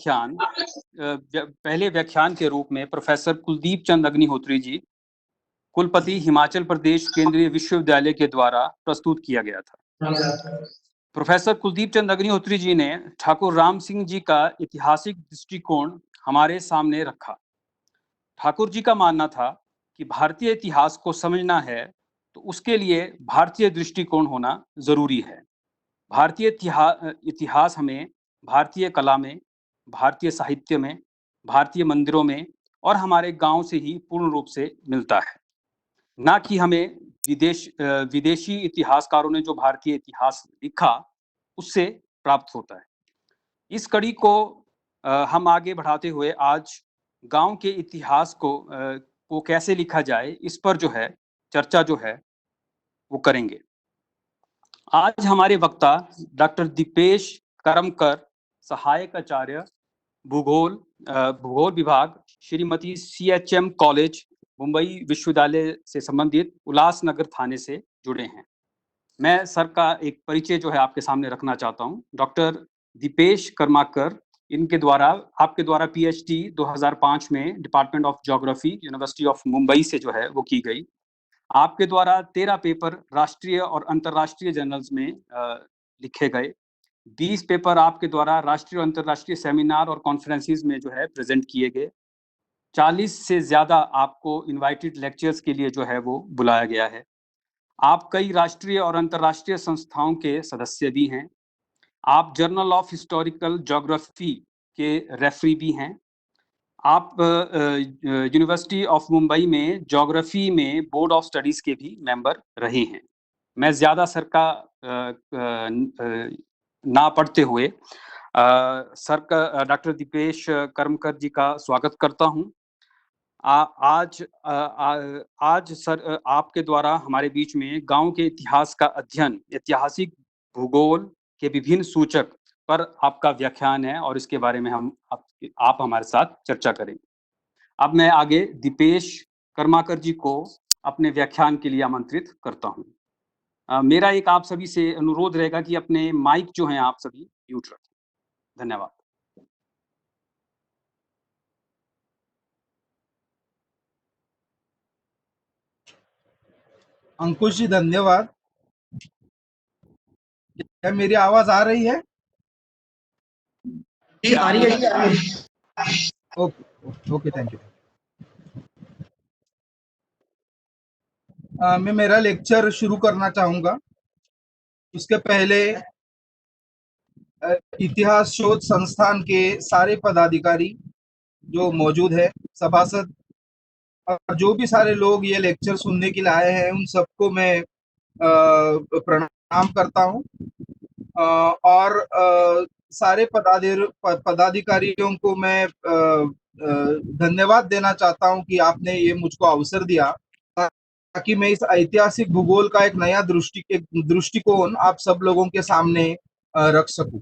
पहले व्याख्यान के रूप में प्रोफेसर कुलदीप चंद अग्निहोत्री जी, कुलपति हिमाचल प्रदेश केंद्रीय विश्वविद्यालय के द्वारा प्रस्तुत किया गया था। प्रोफेसर कुलदीप चंद अग्निहोत्री जी ने ठाकुर राम सिंह जी का ऐतिहासिक दृष्टिकोण हमारे सामने रखा। ठाकुर जी का मानना था कि भारतीय इतिहास को समझना है तो उसके लिए भारतीय दृष्टिकोण होना जरूरी है। भारतीय इतिहास हमें भारतीय कला में, भारतीय साहित्य में, भारतीय मंदिरों में और हमारे गांव से ही पूर्ण रूप से मिलता है, ना कि हमें विदेशी इतिहासकारों ने जो भारतीय इतिहास लिखा उससे प्राप्त होता है। इस कड़ी को हम आगे बढ़ाते हुए आज गांव के इतिहास को कैसे लिखा जाए इस पर जो है चर्चा जो है वो करेंगे। आज हमारे वक्ता डॉक्टर दीपेश करमकर, सहायक आचार्य भूगोल विभाग, श्रीमती CHM कॉलेज मुंबई विश्वविद्यालय से संबंधित उल्लासनगर थाने से जुड़े हैं। मैं सर का एक परिचय जो है आपके सामने रखना चाहता हूं। डॉक्टर दीपेश कर्माकर, आपके द्वारा PhD 2005 में department of geography, university of Mumbai से जो है वो की गई। आपके द्वारा 13 पेपर राष्ट्रीय और अंतर्राष्ट्रीय जर्नल्स में लिखे गए। 20 पेपर आपके द्वारा राष्ट्रीय और अंतर्राष्ट्रीय सेमिनार और कॉन्फ्रेंसेस में जो है प्रेजेंट किए गए। 40 से ज्यादा आपको इनवाइटेड लेक्चर्स के लिए जो है वो बुलाया गया है। आप कई राष्ट्रीय और अंतर्राष्ट्रीय संस्थाओं के सदस्य भी हैं। आप जर्नल ऑफ हिस्टोरिकल ज्योग्राफी के रेफरी भी हैं। आप यूनिवर्सिटी ऑफ मुंबई में ज्योग्राफी में बोर्ड ऑफ स्टडीज के भी मेंबर रहे हैं। मैं ज्यादा सर का ना पढ़ते हुए सर का डॉक्टर दीपेश कर्मकर जी का स्वागत करता हूं। आज सर आपके द्वारा हमारे बीच में गांव के इतिहास का अध्ययन, ऐतिहासिक भूगोल के विभिन्न सूचक पर आपका व्याख्यान है और इसके बारे में आप हमारे साथ चर्चा करेंगे। अब मैं आगे दीपेश कर्माकर जी को अपने व्याख्यान के लिए आमंत्रित करता हूं। मेरा एक आप सभी से अनुरोध रहेगा कि अपने माइक जो हैं आप सभी म्यूट रखें। धन्यवाद। अंकुश जी धन्यवाद। क्या मेरी आवाज आ रही है? जी आ रही है। Okay, thank you. मैं मेरा लेक्चर शुरू करना चाहूंगा। उसके पहले इतिहास शोध संस्थान के सारे पदाधिकारी जो मौजूद है, सभासद और जो भी सारे लोग ये लेक्चर सुनने के लिए आए हैं, उन सबको मैं प्रणाम करता हूं। और सारे पदाधिकारियों को मैं धन्यवाद देना चाहता हूं कि आपने ये मुझको अवसर दिया ताकि मैं इस ऐतिहासिक भूगोल का एक नया दृष्टिकोण आप सब लोगों के सामने रख सकूं।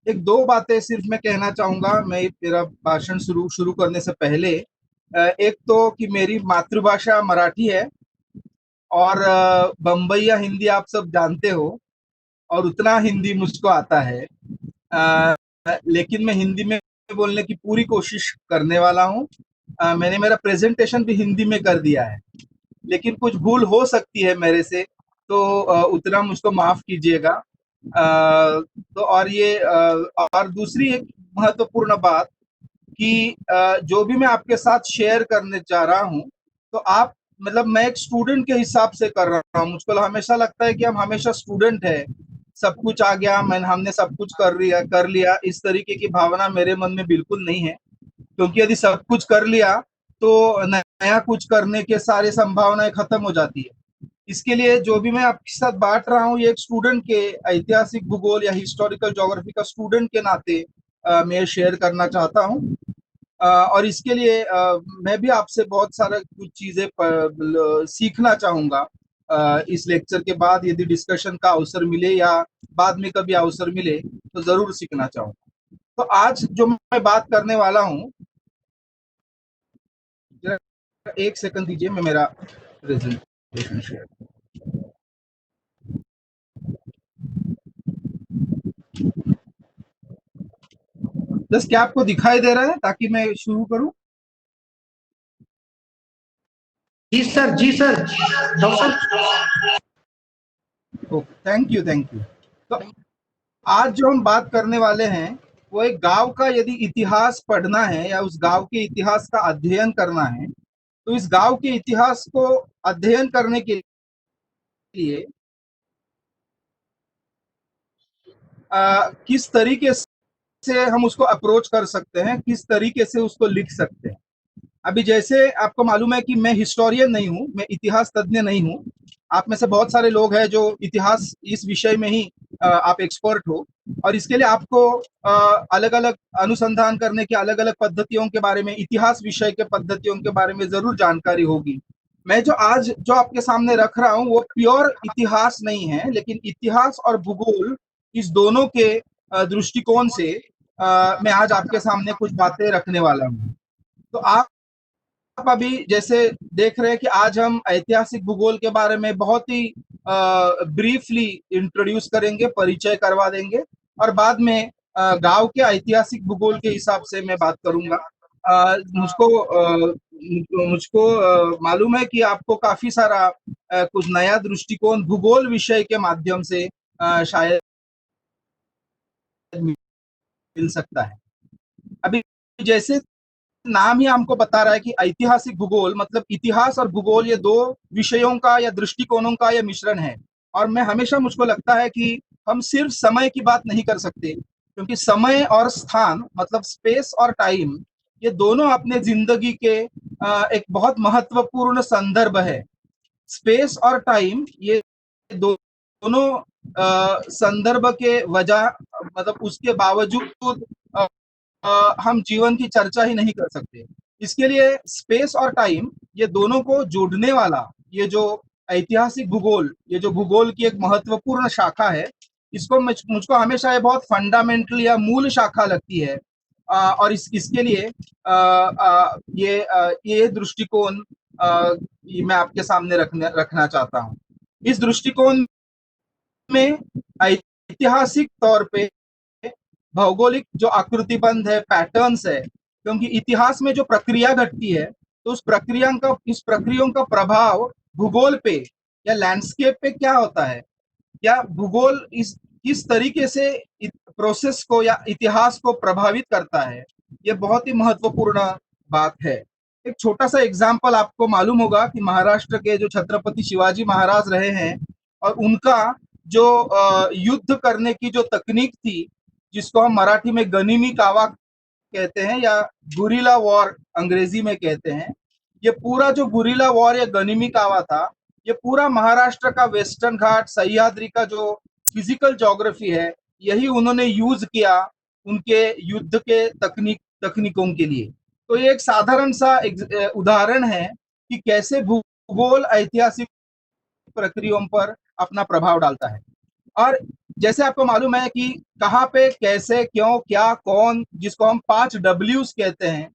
एक दो बातें सिर्फ मैं कहना चाहूंगा मैं मेरा भाषण शुरू करने से पहले। एक तो कि मेरी मातृभाषा मराठी है और बम्बईया हिंदी आप सब जानते हो और उतना हिंदी मुझको आता है, लेकिन मैं हिंदी में बोलने की पूरी कोशिश करने वाला हूँ। मैंने मेरा प्रेजेंटेशन भी हिंदी में कर दिया है, लेकिन कुछ भूल हो सकती है मेरे से, तो उतना मुझको माफ कीजिएगा। तो और दूसरी एक महत्वपूर्ण बात कि जो भी मैं आपके साथ शेयर करने जा रहा हूँ, तो आप मतलब मैं एक स्टूडेंट के हिसाब से कर रहा हूँ। मुझको हमेशा लगता है कि हम हमेशा स्टूडेंट है, सब कुछ आ गया, हमने सब कुछ कर लिया, इस तरीके की भावना मेरे मन में बिल्कुल नहीं है। क्योंकि यदि सब कुछ कर लिया तो नया कुछ करने के सारे संभावनाएं खत्म हो जाती है। इसके लिए जो भी मैं आपके साथ बांट रहा हूँ, ये एक स्टूडेंट के ऐतिहासिक भूगोल या हिस्टोरिकल ज्योग्राफी का स्टूडेंट के नाते मैं शेयर करना चाहता हूँ। और इसके लिए मैं भी आपसे बहुत सारा कुछ चीजें सीखना चाहूंगा। इस लेक्चर के बाद यदि डिस्कशन का अवसर मिले या बाद में कभी अवसर मिले तो जरूर सीखना चाहूंगा। तो आज जो मैं बात करने वाला हूँ, एक सेकंड दीजिए, मैं मेरा प्रेजेंटेशन शेयर। बस क्या आपको दिखाई दे रहा है ताकि मैं शुरू करूं? जी sir doctor. Okay, thank you, thank you. तो आज जो हम बात करने वाले हैं वो एक गांव का यदि इतिहास पढ़ना है या उस गांव के इतिहास का अध्ययन करना है, तो इस गांव के इतिहास को अध्ययन करने के लिए किस तरीके से हम उसको अप्रोच कर सकते हैं, किस तरीके से उसको लिख सकते हैं। अभी जैसे आपको मालूम है कि मैं हिस्टोरियन नहीं हूं, मैं इतिहास तज्ञ नहीं हूं। आप में से बहुत सारे लोग हैं जो इतिहास इस विषय में ही आप एक्सपर्ट हो, और इसके लिए आपको अलग अलग अनुसंधान करने की अलग अलग पद्धतियों के बारे में, इतिहास विषय के पद्धतियों के बारे में जरूर जानकारी होगी। मैं जो आज जो आपके सामने रख रहा हूं वो प्योर इतिहास नहीं है, लेकिन इतिहास और भूगोल इस दोनों के दृष्टिकोण से मैं आज आपके सामने कुछ बातें रखने वाला हूँ। तो आप अभी जैसे देख रहे हैं कि आज हम ऐतिहासिक भूगोल के बारे में बहुत ही ब्रीफली इंट्रोड्यूस करेंगे, परिचय करवा देंगे, और बाद में गांव के ऐतिहासिक भूगोल के हिसाब से मैं बात करूंगा। मुझको मालूम है कि आपको काफी सारा कुछ नया दृष्टिकोण भूगोल विषय के माध्यम से शायद मिल सकता है। अभी जैसे नाम ही हमको बता रहा है कि ऐतिहासिक भूगोल मतलब इतिहास और भूगोल ये दो विषयों का या दृष्टिकोणों का यह मिश्रण है। और मैं हमेशा मुझको लगता है कि हम सिर्फ समय की बात नहीं कर सकते, क्योंकि समय और स्थान मतलब स्पेस और टाइम ये दोनों अपने जिंदगी के एक बहुत महत्वपूर्ण संदर्भ है। स्पेस और टाइम ये दोनों संदर्भ के वजह मतलब उसके बावजूद हम जीवन की चर्चा ही नहीं कर सकते। इसके लिए स्पेस और टाइम ये दोनों को जोड़ने वाला ये जो ऐतिहासिक भूगोल, ये जो भूगोल की एक महत्वपूर्ण शाखा है, इसको मुझको हमेशा ये बहुत फंडामेंटल या मूल शाखा लगती है। और इसके लिए ये दृष्टिकोण ये मैं आपके सामने रखना चाहता हूँ। इस दृष्टिकोण में ऐतिहासिक तौर पे भौगोलिक जो आकृतिबंध है, पैटर्न्स है, क्योंकि इतिहास में जो प्रक्रिया घटती है तो इस प्रक्रियाओं का प्रभाव भूगोल पे या लैंडस्केप पे क्या होता है, क्या भूगोल इस किस तरीके से प्रोसेस को या इतिहास को प्रभावित करता है, ये बहुत ही महत्वपूर्ण बात है। एक छोटा सा एग्जाम्पल आपको मालूम होगा कि महाराष्ट्र के जो छत्रपति शिवाजी महाराज रहे हैं और उनका जो युद्ध करने की जो तकनीक थी, जिसको हम मराठी में गनिमी कावा कहते हैं या गुरिल्ला वॉर अंग्रेजी में कहते हैं, ये पूरा जो गुरिल्ला वॉर या गनिमी कावा था, ये पूरा महाराष्ट्र का वेस्टर्न घाट सह्याद्री का जो फिजिकल ज्योग्राफी है, यही उन्होंने यूज किया उनके युद्ध के तकनीकों के लिए। तो ये एक साधारण सा उदाहरण है कि कैसे भूगोल ऐतिहासिक प्रक्रियाओं पर अपना प्रभाव डालता है। और जैसे आपको मालूम है कि कहाँ पे कैसे क्यों क्या कौन, जिसको हम 5 Ws कहते हैं,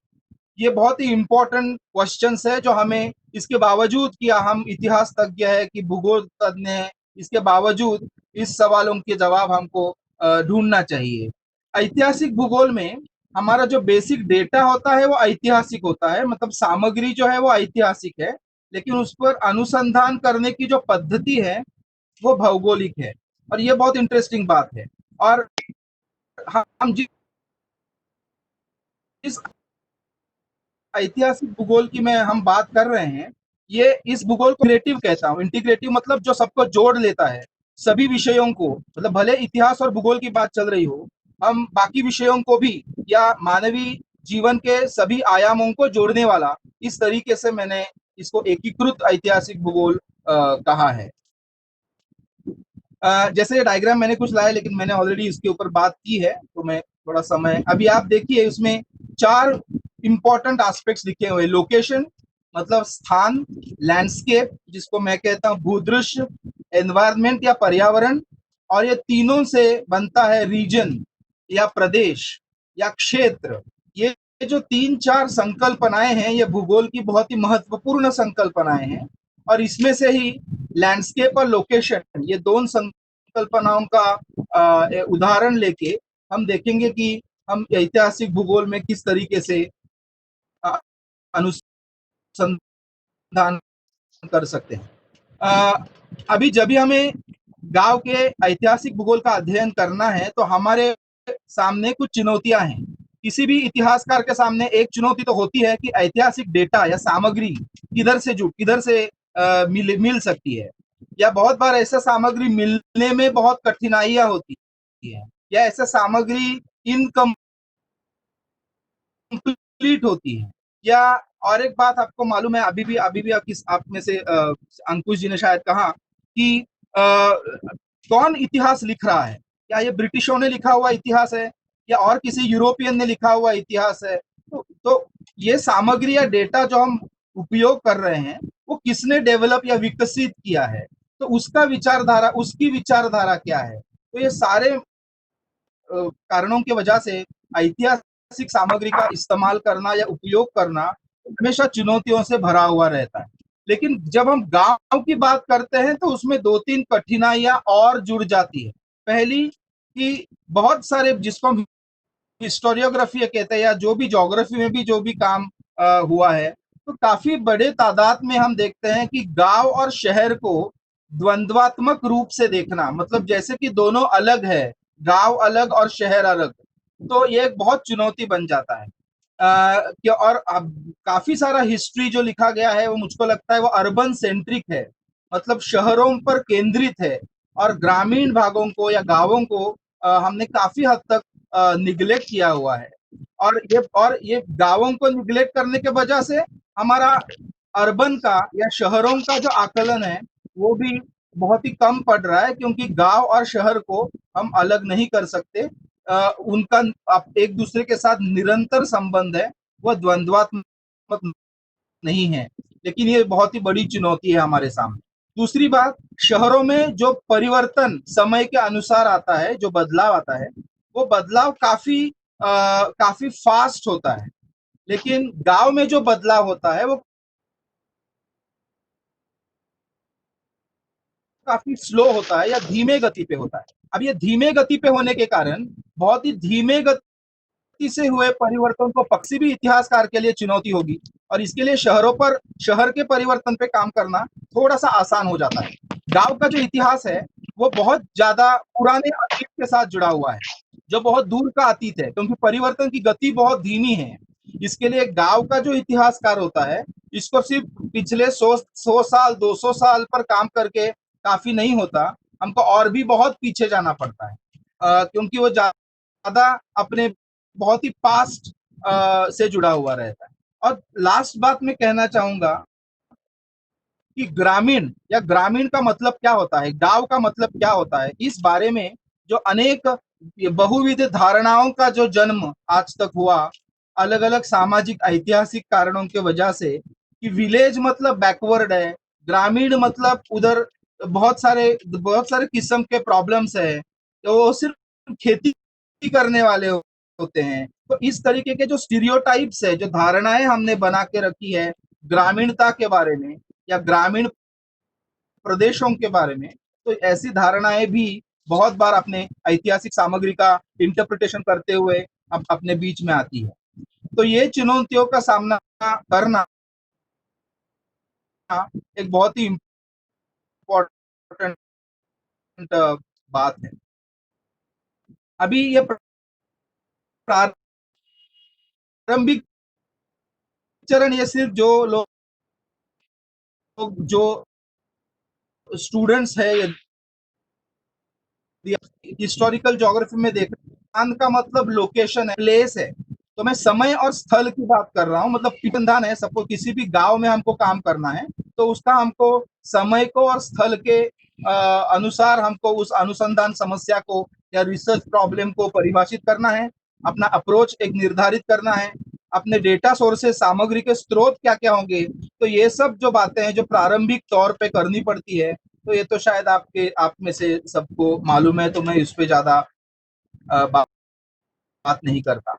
ये बहुत ही इंपॉर्टेंट क्वेश्चंस है जो हमें इसके बावजूद कि हम इतिहास तज्ञ है कि भूगोल तज्ञ है, इसके बावजूद इस सवालों के जवाब हमको ढूंढना चाहिए। ऐतिहासिक भूगोल में हमारा जो बेसिक डेटा होता है वो ऐतिहासिक होता है, मतलब सामग्री जो है वो ऐतिहासिक है, लेकिन उस पर अनुसंधान करने की जो पद्धति है वो भौगोलिक है। और ये बहुत इंटरेस्टिंग बात है। और हम जिस ऐतिहासिक भूगोल की में हम बात कर रहे हैं, ये इस भूगोल को इंटीग्रेटिव कहता हूँ। इंटीग्रेटिव मतलब जो सबको जोड़ लेता है, सभी विषयों को, मतलब भले इतिहास और भूगोल की बात चल रही हो, हम बाकी विषयों को भी या मानवीय जीवन के सभी आयामों को जोड़ने वाला, इस तरीके से मैंने इसको एकीकृत ऐतिहासिक भूगोल कहा है। जैसे ये डायग्राम मैंने कुछ लाया, लेकिन मैंने ऑलरेडी इसके ऊपर बात की है, तो मैं थोड़ा समय अभी आप देखिए, इसमें 4 इंपॉर्टेंट एस्पेक्ट्स लिखे हुए। लोकेशन मतलब स्थान, लैंडस्केप जिसको मैं कहता हूँ भूदृश्य, एनवायरनमेंट या पर्यावरण, और ये तीनों से बनता है रीजन या प्रदेश या क्षेत्र। ये जो 3-4 संकल्पनाएं हैं, ये भूगोल की बहुत ही महत्वपूर्ण संकल्पनाएं हैं। और इसमें से ही लैंडस्केप और लोकेशन, ये दोनों संकल्पनाओं का उदाहरण लेके हम देखेंगे कि हम ऐतिहासिक भूगोल में किस तरीके से अनुसंधान कर सकते हैं। अभी जब भी हमें गांव के ऐतिहासिक भूगोल का अध्ययन करना है तो हमारे सामने कुछ चुनौतियां हैं। किसी भी इतिहासकार के सामने एक चुनौती तो होती है कि ऐतिहासिक डेटा या सामग्री किधर से मिल सकती है, या बहुत बार ऐसा सामग्री मिलने में बहुत कठिनाइयां होती है, या ऐसा सामग्री इनकम्प्लीट होती है। या और एक बात आपको मालूम है, अभी भी आप में से अंकुश जी ने शायद कहा कि कौन इतिहास लिख रहा है, क्या ये ब्रिटिशों ने लिखा हुआ इतिहास है या और किसी यूरोपियन ने लिखा हुआ इतिहास है। तो ये सामग्री या डेटा जो हम उपयोग कर रहे हैं वो किसने डेवलप या विकसित किया है, तो उसकी विचारधारा क्या है। तो ये सारे कारणों की वजह से ऐतिहासिक सामग्री का इस्तेमाल करना या उपयोग करना हमेशा चुनौतियों से भरा हुआ रहता है। लेकिन जब हम गांव की बात करते हैं तो उसमें 2-3 कठिनाइयां और जुड़ जाती है। पहली कि बहुत सारे, जिसको हम हिस्टोरियोग्राफी कहते हैं या जो भी ज्योग्राफी में भी जो भी काम हुआ है, तो काफी बड़े तादाद में हम देखते हैं कि गांव और शहर को द्वंद्वात्मक रूप से देखना, मतलब जैसे कि दोनों अलग है, गांव अलग और शहर अलग, तो ये एक बहुत चुनौती बन जाता है। और अब काफी सारा हिस्ट्री जो लिखा गया है वो मुझको लगता है वो अर्बन सेंट्रिक है, मतलब शहरों पर केंद्रित है, और ग्रामीण भागों को या गांवों को हमने काफी हद तक निग्लेक्ट किया हुआ है। और ये गांवों को निग्लेक्ट करने के वजह से हमारा अर्बन का या शहरों का जो आकलन है वो भी बहुत ही कम पड़ रहा है, क्योंकि गांव और शहर को हम अलग नहीं कर सकते। उनका एक दूसरे के साथ निरंतर संबंध है, वह द्वंद्वात्मक नहीं है। लेकिन ये बहुत ही बड़ी चुनौती है हमारे सामने। दूसरी बात, शहरों में जो परिवर्तन समय के अनुसार आता है, जो बदलाव आता है, वो बदलाव काफी फास्ट होता है, लेकिन गांव में जो बदलाव होता है वो काफी स्लो होता है या धीमे गति पे होता है। अब ये धीमे गति पे होने के कारण बहुत ही धीमे गति से हुए परिवर्तन को पक्षी भी इतिहासकार के लिए चुनौती होगी, और इसके लिए शहर के परिवर्तन पे काम करना थोड़ा सा आसान हो जाता है। गांव का जो इतिहास है वो बहुत ज्यादा पुराने अतीत के साथ जुड़ा हुआ है, जो बहुत दूर का अतीत है, क्योंकि परिवर्तन की गति बहुत धीमी है। इसके लिए गांव का जो इतिहासकार होता है, इसको सिर्फ पिछले 100 साल 200 साल पर काम करके काफी नहीं होता, हमको और भी बहुत पीछे जाना पड़ता है, क्योंकि वो ज्यादा अपने बहुत ही पास्ट से जुड़ा हुआ रहता है। और लास्ट बात मैं कहना चाहूंगा कि ग्रामीण का मतलब क्या होता है, गांव का मतलब क्या होता है, इस बारे में जो अनेक बहुविध धारणाओं का जो जन्म आज तक हुआ, अलग अलग सामाजिक ऐतिहासिक कारणों की वजह से, कि विलेज मतलब बैकवर्ड है, ग्रामीण मतलब उधर बहुत सारे किस्म के प्रॉब्लम्स है, तो वो सिर्फ खेती करने वाले होते हैं। तो इस तरीके के जो स्टीरियोटाइप्स है, जो धारणाएं हमने बना के रखी है ग्रामीणता के बारे में या ग्रामीण प्रदेशों के बारे में, तो ऐसी धारणाएं भी बहुत बार अपने ऐतिहासिक सामग्री का इंटरप्रिटेशन करते हुए अपने बीच में आती है। तो ये चुनौतियों का सामना करना एक बहुत ही इम्पोर्टेंट बात है। अभी ये प्रारंभिक चरण, ये सिर्फ जो लोग जो स्टूडेंट्स है, हिस्टोरिकल ज्योग्राफी में देख, स्थान का मतलब लोकेशन है, प्लेस है, तो मैं समय और स्थल की बात कर रहा हूँ। मतलब अनुसंधान है, सपोज किसी भी गांव में हमको काम करना है, तो उसका हमको समय को और स्थल के अनुसार हमको उस अनुसंधान समस्या को या रिसर्च प्रॉब्लम को परिभाषित करना है, अपना अप्रोच एक निर्धारित करना है, अपने डेटा सोर्सेस सामग्री के स्रोत क्या क्या होंगे। तो ये सब जो बातें हैं जो प्रारंभिक तौर पे करनी पड़ती है, तो ये तो शायद आप में से सबको मालूम है, तो मैं इस पे ज्यादा बात नहीं करता।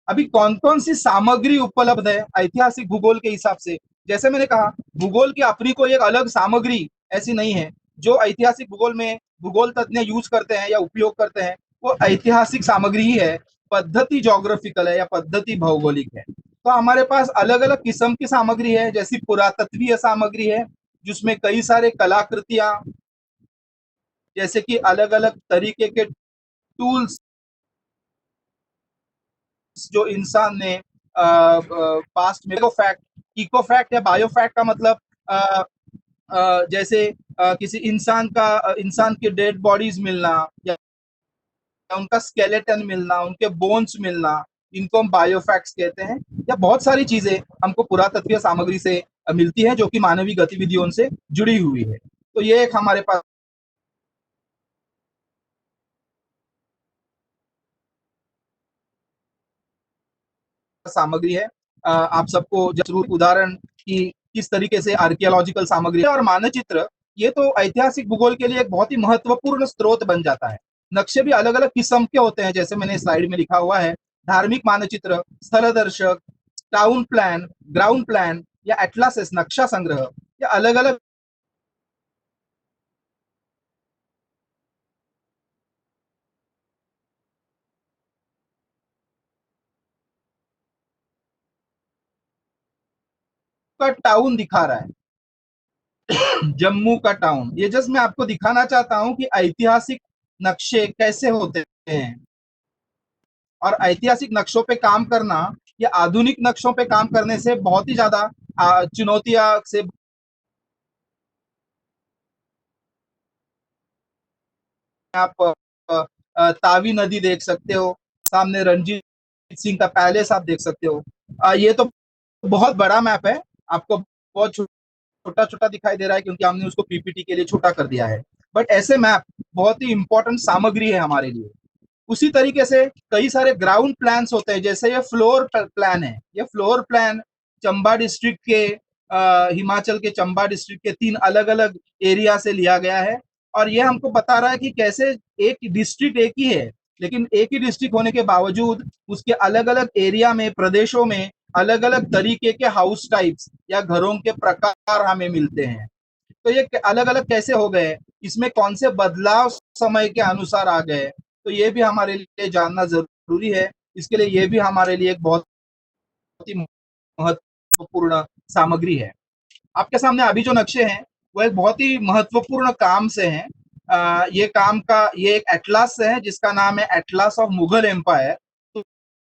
अभी कौन कौन सी सामग्री उपलब्ध है ऐतिहासिक भूगोल के हिसाब से, जैसे मैंने कहा भूगोल की अपनी कोई एक अलग सामग्री ऐसी नहीं है जो ऐतिहासिक भूगोल में भूगोल तज्ञ यूज करते हैं या उपयोग करते हैं, वो ऐतिहासिक सामग्री ही है, पद्धति जोग्राफिकल है या पद्धति भौगोलिक है। तो हमारे पास अलग अलग किस्म की सामग्री है, जैसी पुरातत्वीय सामग्री है जिसमें कई सारे कलाकृतियां, जैसे कि अलग अलग तरीके के टूल्स जो इंसान ने पास्ट में, इको फैक्ट या बायो फैक्ट का मतलब जैसे किसी इंसान की डेड बॉडीज मिलना या उनका स्केलेटन मिलना, उनके बोन्स मिलना, इनको हम बायोफैक्ट्स कहते हैं। या बहुत सारी चीजें हमको पुरातत्वीय सामग्री से मिलती है जो कि मानवीय गतिविधियों से जुड़ी हुई है। तो ये एक हमारे पास सामग्री है। आप सबको जरूर उदाहरण की किस तरीके से आर्कियोलॉजिकल सामग्री और मानचित्र, ये तो ऐतिहासिक भूगोल के लिए एक बहुत ही महत्वपूर्ण स्रोत बन जाता है। नक्शे भी अलग अलग किस्म के होते हैं, जैसे मैंने स्लाइड में लिखा हुआ है, धार्मिक मानचित्र, स्थल दर्शक, टाउन प्लान, ग्राउंड प्लान या एटलासेस नक्शा संग्रह, या अलग अलग का टाउन दिखा रहा है, जम्मू का टाउन। ये जस्ट मैं आपको दिखाना चाहता हूं कि ऐतिहासिक नक्शे कैसे होते हैं, और ऐतिहासिक नक्शों पे काम करना या आधुनिक नक्शों पे काम करने से बहुत ही ज्यादा चुनौतियां से आप तावी नदी देख सकते हो, सामने रंजीत सिंह का पैलेस आप देख सकते हो। ये तो बहुत बड़ा मैप है, आपको बहुत छोटा छोटा दिखाई दे रहा है क्योंकि हमने उसको पीपीटी के लिए छोटा कर दिया है, बट ऐसे मैप बहुत ही इंपॉर्टेंट सामग्री है हमारे लिए। उसी तरीके से कई सारे ग्राउंड प्लान्स होते हैं, जैसे ये फ्लोर प्लान है। ये फ्लोर प्लान चंबा डिस्ट्रिक्ट के हिमाचल के चंबा डिस्ट्रिक्ट के 3 अलग अलग एरिया से लिया गया है, और ये हमको बता रहा है कि कैसे एक डिस्ट्रिक्ट एक ही है, लेकिन एक ही डिस्ट्रिक्ट होने के बावजूद उसके अलग अलग एरिया में, प्रदेशों में अलग अलग तरीके के हाउस टाइप्स या घरों के प्रकार हमें मिलते हैं। तो ये अलग अलग कैसे हो गए, इसमें कौन से बदलाव समय के अनुसार आ गए, तो ये भी हमारे लिए जानना जरूरी है। इसके लिए ये भी हमारे लिए एक बहुत ही महत्वपूर्ण सामग्री है। आपके सामने अभी जो नक्शे हैं वो एक बहुत ही महत्वपूर्ण काम से हैं। ये एक एटलास है जिसका नाम है एटलास ऑफ मुगल एम्पायर।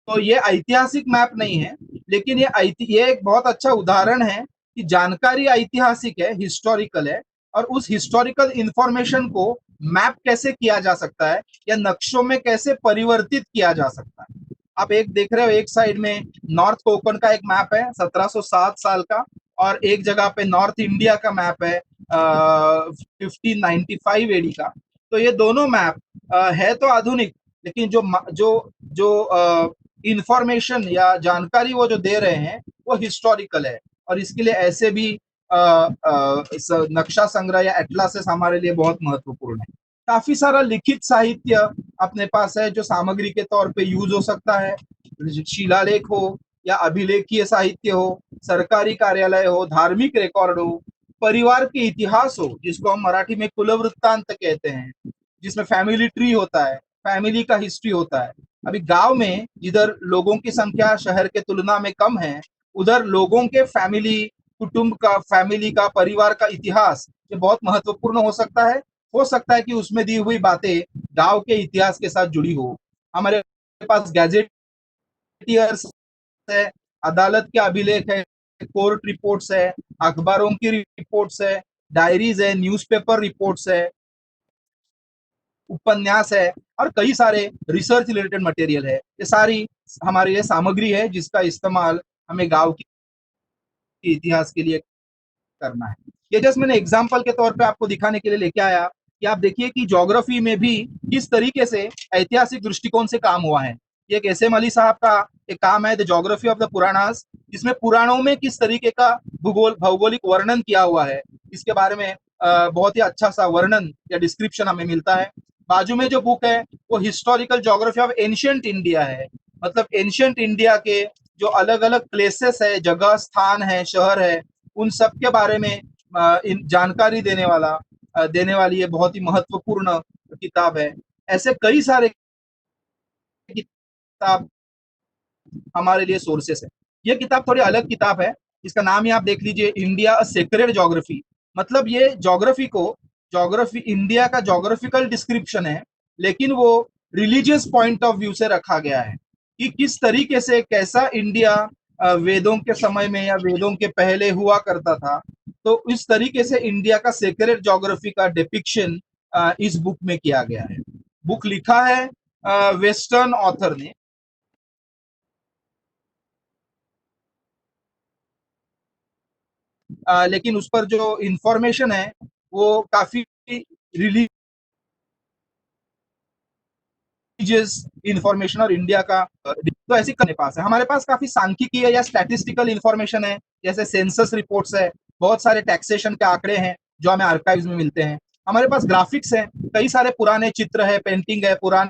तो ये ऐतिहासिक मैप नहीं है, लेकिन ये एक बहुत अच्छा उदाहरण है कि जानकारी ऐतिहासिक है, हिस्टोरिकल है, और उस हिस्टोरिकल इंफॉर्मेशन को मैप कैसे किया जा सकता है या नक्शों में कैसे परिवर्तित किया जा सकता है। आप एक देख रहे हो, एक साइड में नॉर्थ कोकन का एक मैप है 1707 साल का, और एक जगह पे नॉर्थ इंडिया का मैप है 1595 एडी का। तो ये दोनों मैप है तो आधुनिक, लेकिन जो जो जो इंफॉर्मेशन या जानकारी वो जो दे रहे हैं वो हिस्टोरिकल है, और इसके लिए ऐसे भी इस नक्शा संग्रह या एटलासेस हमारे लिए बहुत महत्वपूर्ण है। काफी सारा लिखित साहित्य अपने पास है जो सामग्री के तौर पे यूज हो सकता है, शिलालेख हो या अभिलेखीय साहित्य हो, सरकारी कार्यालय हो, धार्मिक रिकॉर्ड हो, परिवार के इतिहास हो जिसको हम मराठी में कुलवृत्तांत कहते हैं, जिसमें फैमिली ट्री होता है, फैमिली का हिस्ट्री होता है। अभी गांव में जिधर लोगों की संख्या शहर के तुलना में कम है, उधर लोगों के फैमिली का परिवार का इतिहास ये बहुत महत्वपूर्ण हो सकता है। हो सकता है कि उसमें दी हुई बातें गांव के इतिहास के साथ जुड़ी हो। हमारे पास गैजेटियर्स है, अदालत के अभिलेख है, कोर्ट रिपोर्ट्स है, अखबारों की रिपोर्ट्स है, डायरीज है, न्यूज़पेपर रिपोर्ट्स है, उपन्यास है, और कई सारे रिसर्च रिलेटेड मटेरियल है। ये सारी हमारे लिए सामग्री है जिसका इस्तेमाल हमें गांव के इतिहास के लिए करना है। ये जस्ट मैंने एग्जाम्पल के तौर पे आपको दिखाने के लिए लेके आया कि आप देखिए कि ज्योग्राफी में भी किस तरीके से ऐतिहासिक दृष्टिकोण से काम हुआ है। ये एक एस एम अली साहब का एक काम है, the geography of the Puranas, जिसमें पुराणों में किस तरीके का भौगोलिक वर्णन किया हुआ है, इसके बारे में बहुत ही अच्छा सा वर्णन या डिस्क्रिप्शन हमें मिलता है। बाजू में जो बुक है वो historical geography of ancient India है, मतलब एंशिएंट इंडिया के जो अलग अलग प्लेसेस है, जगह, स्थान है, शहर है, उन सब के बारे में जानकारी देने वाली ये बहुत ही महत्वपूर्ण किताब है। ऐसे कई सारे किताब हमारे लिए सोर्सेस है। ये किताब थोड़ी अलग किताब है, इसका नाम ही आप देख लीजिए, इंडिया अ सेक्रेड ज्योग्राफी। मतलब ये ज्योग्राफी इंडिया का ज्योग्राफिकल डिस्क्रिप्शन है, लेकिन वो रिलीजियस पॉइंट ऑफ व्यू से रखा गया है कि किस तरीके से कैसा इंडिया वेदों के समय में या वेदों के पहले हुआ करता था। तो इस तरीके से इंडिया का सेक्रेड ज्योग्राफी का डिपिक्शन इस बुक में किया गया है। बुक लिखा है वेस्टर्न ऑथर ने। लेकिन उस पर जो इंफॉर्मेशन है वो काफी रिलीजियस इंफॉर्मेशन और इंडिया का तो ऐसी करने पास है। हमारे पास काफी सांख्यिकीय या स्टैटिस्टिकल इंफॉर्मेशन है, जैसे सेंसस रिपोर्ट्स है, बहुत सारे टैक्सेशन के आंकड़े हैं जो हमें आर्काइव्स में मिलते हैं। हमारे पास ग्राफिक्स है, कई सारे पुराने चित्र है, पेंटिंग है, पुराने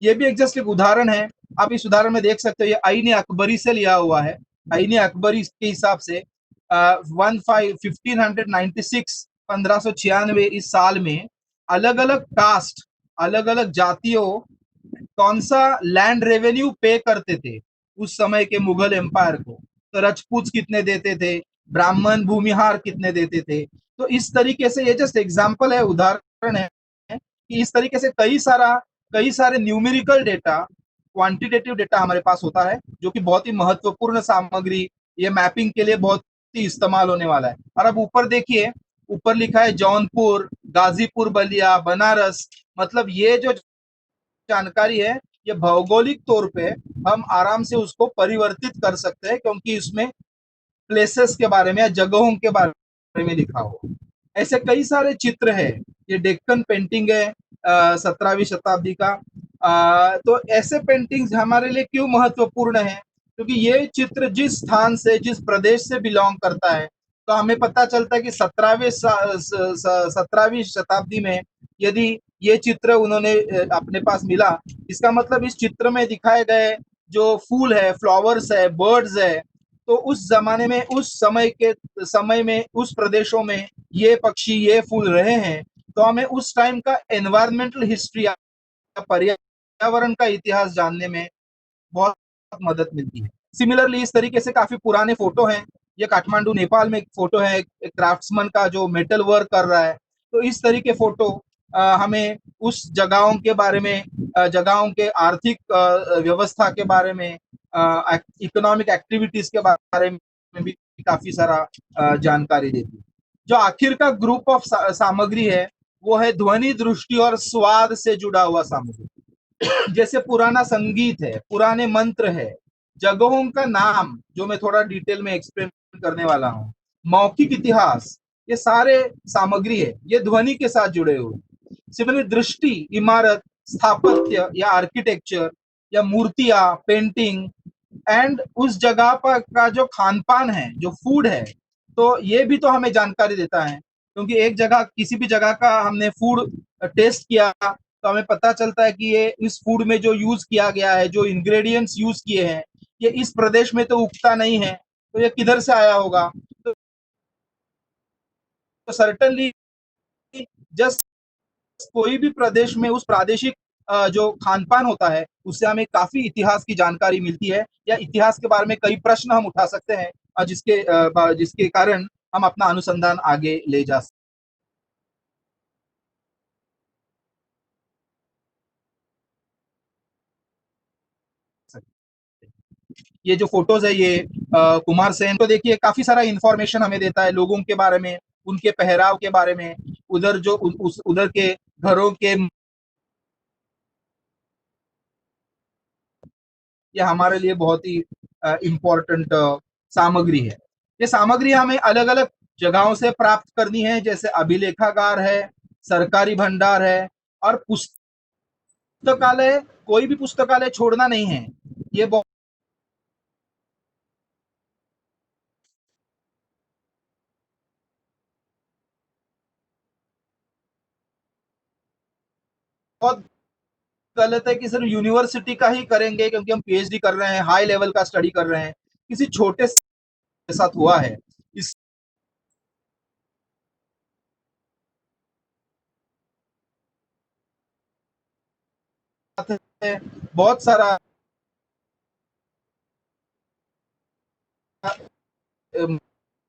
ये भी एक जस्ट एक उदाहरण है। आप इस उदाहरण में देख सकते हो, ये आईने अकबरी से लिया हुआ है। आईने अकबरी के हिसाब से 1596 1596 इस साल में अलग अलग कास्ट, अलग अलग जातियों कौन सा लैंड रेवेन्यू पे करते थे उस समय के मुगल एम्पायर को। तो राजपूत कितने देते थे, ब्राह्मण भूमिहार कितने देते थे। तो इस तरीके से ये जस्ट एग्जाम्पल है, उदाहरण है कि इस तरीके से कई सारे न्यूमेरिकल डेटा, क्वांटिटेटिव डेटा हमारे पास होता है, जो कि बहुत ही महत्वपूर्ण सामग्री, ये मैपिंग के लिए बहुत ही इस्तेमाल होने वाला है। और अब ऊपर देखिए, ऊपर लिखा है जौनपुर, गाजीपुर, बलिया, बनारस। मतलब ये जो जानकारी है, ये भौगोलिक तौर पे हम आराम से उसको परिवर्तित कर सकते हैं, क्योंकि इसमें प्लेसेस के बारे में या जगहों के बारे में लिखा हो। ऐसे कई सारे चित्र है। ये डेक्कन पेंटिंग है 17वीं शताब्दी का। तो ऐसे पेंटिंग्स हमारे लिए क्यों महत्वपूर्ण है, क्योंकि ये चित्र जिस स्थान से, जिस प्रदेश से बिलोंग करता है, तो हमें पता चलता है कि 17वीं शताब्दी में यदि ये चित्र उन्होंने अपने पास मिला, इसका मतलब इस चित्र में दिखाए गए जो फूल है, फ्लावर्स है, बर्ड्स है, तो उस जमाने में, उस समय में उस प्रदेशों में ये पक्षी, ये फूल रहे हैं। तो हमें उस टाइम का एनवायरमेंटल हिस्ट्री या पर्यावरण का इतिहास जानने में बहुत मदद मिलती है। सिमिलरली इस तरीके से काफी पुराने फोटो हैं। ये काठमांडू नेपाल में एक फोटो है, एक क्राफ्ट्समैन का जो मेटल वर्क कर रहा है। तो इस तरीके फोटो हमें उस जगहों के बारे में, जगहों के आर्थिक व्यवस्था के बारे में, इकोनॉमिक एक्टिविटीज के बारे में भी काफी सारा जानकारी देती है। जो आखिर का ग्रुप ऑफ सामग्री है वो है ध्वनि, दृष्टि और स्वाद से जुड़ा हुआ सामग्री। जैसे पुराना संगीत है, पुराने मंत्र है, जगहों का नाम जो मैं थोड़ा डिटेल में एक्सप्लेन करने वाला हूँ, मौखिक इतिहास, ये सारे सामग्री है, ये ध्वनि के साथ जुड़े हुए। सिमिलरली दृष्टि, इमारत, स्थापत्य या आर्किटेक्चर या मूर्तियां, पेंटिंग, एंड उस जगह पर का जो खान पान है, जो फूड है, तो ये भी तो हमें जानकारी देता है। क्योंकि एक जगह, किसी भी जगह का हमने फूड टेस्ट किया तो हमें पता चलता है कि ये इस फूड में जो यूज किया गया है, जो इंग्रेडिएंट्स यूज किए हैं, ये इस प्रदेश में तो उगता नहीं है, तो ये किधर से आया होगा। तो सर्टनली जस्ट कोई भी प्रदेश में उस प्रादेशिक जो खान पान होता है, उससे हमें काफी इतिहास की जानकारी मिलती है, या इतिहास के बारे में कई प्रश्न हम उठा सकते हैं, जिसके कारण हम अपना अनुसंधान आगे ले जा सकते हैं। ये जो फोटोज है, ये कुमार सेन, तो देखिए काफी सारा इंफॉर्मेशन हमें देता है लोगों के बारे में, उनके पहराव के बारे में, उधर जो उधर के घरों के। ये हमारे लिए बहुत ही इम्पोर्टेंट सामग्री है। ये सामग्री हमें अलग अलग जगहों से प्राप्त करनी है, जैसे अभिलेखागार है, सरकारी भंडार है, और पुस्तकालय। कोई भी पुस्तकालय छोड़ना नहीं है। ये बहुत गलत है कि सिर्फ यूनिवर्सिटी का ही करेंगे, क्योंकि हम पीएचडी कर रहे हैं, हाई लेवल का स्टडी कर रहे हैं। किसी छोटे के साथ हुआ है, इस बहुत सारा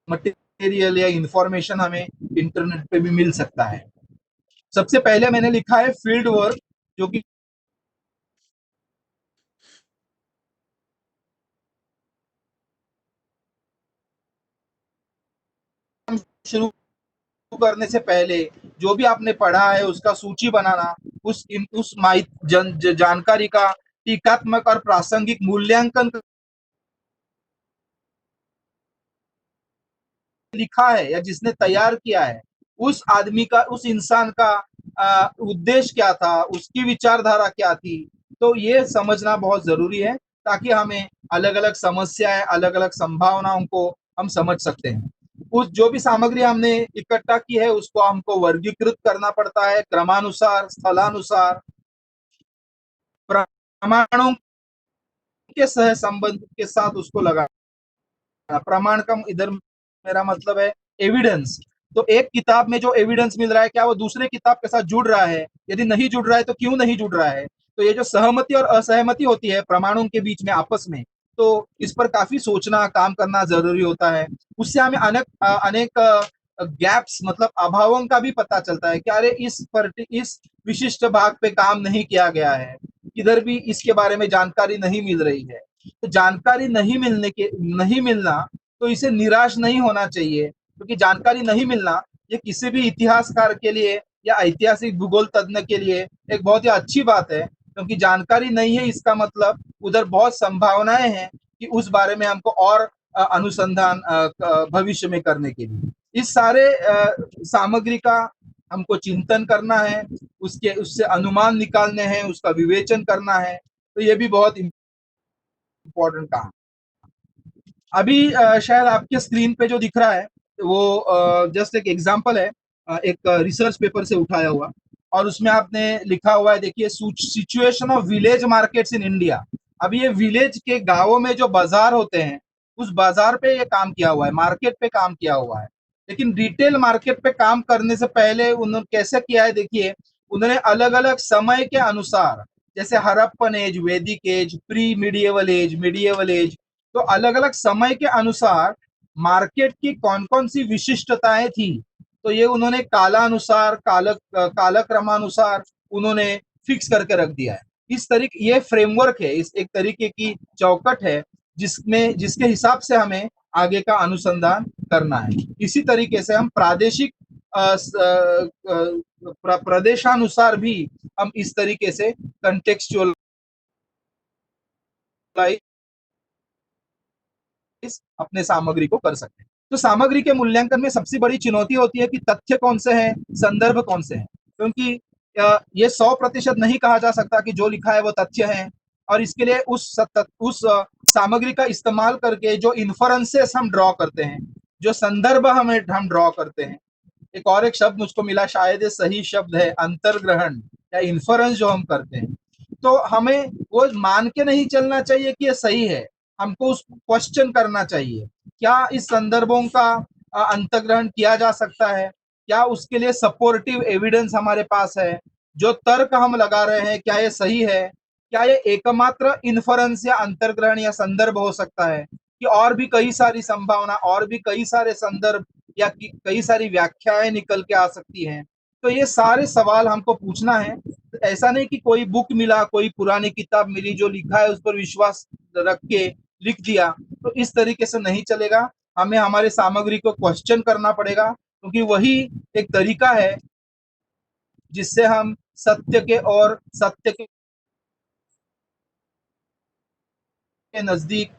मटेरियल या इंफॉर्मेशन हमें इंटरनेट पे भी मिल सकता है। सबसे पहले मैंने लिखा है फील्ड वर्क, जो कि शुरू करने से पहले जो भी आपने पढ़ा है उसका सूची बनाना, उस जानकारी का टीकात्मक और प्रासंगिक मूल्यांकन लिखा है या जिसने तैयार किया है, उस आदमी का, उस इंसान का उद्देश्य क्या था, उसकी विचारधारा क्या थी, तो ये समझना बहुत जरूरी है ताकि हमें अलग अलग समस्याएं, अलग अलग संभावनाओं को हम समझ सकते हैं। उस जो भी सामग्री हमने इकट्ठा की है उसको हमको वर्गीकृत करना पड़ता है, क्रमानुसार, स्थलानुसार, प्रमाणों के सह संबंध के साथ उसको लगाना। प्रमाण का इधर मेरा मतलब है एविडेंस। तो एक किताब में जो एविडेंस मिल रहा है, क्या वो दूसरे किताब के साथ जुड़ रहा है? यदि नहीं जुड़ रहा है तो क्यों नहीं जुड़ रहा है? तो ये जो सहमति और असहमति होती है प्रमाणों के बीच में आपस में, तो इस पर काफी सोचना, काम करना जरूरी होता है। उससे हमें अनेक अनेक गैप्स, मतलब अभावों का भी पता चलता है कि अरे इस विशिष्ट भाग पे काम नहीं किया गया है, इधर भी इसके बारे में जानकारी नहीं मिल रही है। तो जानकारी नहीं मिलना, तो इसे निराश नहीं होना चाहिए, क्योंकि जानकारी नहीं मिलना ये किसी भी इतिहासकार के लिए या ऐतिहासिक भूगोल तज्ञ के लिए एक बहुत ही अच्छी बात है, क्योंकि जानकारी नहीं है इसका मतलब उधर बहुत संभावनाएं हैं कि उस बारे में हमको और अनुसंधान भविष्य में करने के लिए इस सारे सामग्री का हमको चिंतन करना है, उससे अनुमान निकालने हैं, उसका विवेचन करना है। तो ये भी बहुत इम्पोर्टेंट काम। अभी शायद आपके स्क्रीन पे जो दिख रहा है वो जस्ट एक एग्जांपल है, एक रिसर्च पेपर से उठाया हुआ, और उसमें आपने लिखा हुआ है, देखिए, situation of village markets in India. अभी ये विलेज के गांवों में जो बाजार होते हैं उस बाजार पे ये काम किया हुआ है, मार्केट पे काम किया हुआ है। लेकिन रिटेल मार्केट पे काम करने से पहले उन्होंने कैसे किया है, देखिए, उन्होंने अलग अलग समय के अनुसार, जैसे हड़प्पन एज, वैदिक एज, प्री मिडिएवल एज, तो अलग अलग समय के अनुसार मार्केट की कौन कौन सी विशिष्टताएं थी, तो ये उन्होंने कालानुसार, कालक्रमानुसार उन्होंने फिक्स करके रख दिया है। इस तरीके, ये फ्रेमवर्क है, इस एक तरीके की चौकट है जिसके हिसाब से हमें आगे का अनुसंधान करना है। इसी तरीके से हम प्रादेशिक प्रदेशानुसार भी हम इस तरीके से कंटेक्सचुअल अपने सामग्री को कर सकते हैं। तो सामग्री के मूल्यांकन में सबसे बड़ी चुनौती होती है कि तथ्य कौन से हैं, संदर्भ कौन से हैं, क्योंकि ये 100% नहीं कहा जा सकता कि जो लिखा है वो तथ्य है, और इसके लिए उस सामग्री का इस्तेमाल करके जो इन्फरेंसेस हम ड्रॉ करते हैं, जो संदर्भ हम ड्रॉ करते हैं, एक शब्द मुझको मिला, शायद ये सही शब्द है, अंतर्ग्रहण या इन्फरेंस जो हम करते हैं, तो हमें वो मान के नहीं चलना चाहिए कि ये सही है, हमको उस क्वेश्चन करना चाहिए, क्या इस संदर्भों का अंतर्ग्रहण किया जा सकता है, क्या उसके लिए सपोर्टिव एविडेंस हमारे पास है, जो तर्क हम लगा रहे हैं क्या ये सही है, क्या ये एकमात्र इन्फरेंस या अंतर्ग्रहण या संदर्भ हो सकता है, कि और भी कई सारी संभावना, और भी कई सारे संदर्भ या कई सारी व्याख्याएं निकल के आ सकती हैं। तो ये सारे सवाल हमको पूछना है। ऐसा नहीं कि कोई बुक मिला, कोई पुरानी किताब मिली, जो लिखा है उस पर विश्वास रख के लिख दिया, तो इस तरीके से नहीं चलेगा। हमें हमारे सामग्री को क्वेश्चन करना पड़ेगा, क्योंकि वही एक तरीका है जिससे हम सत्य के नजदीक,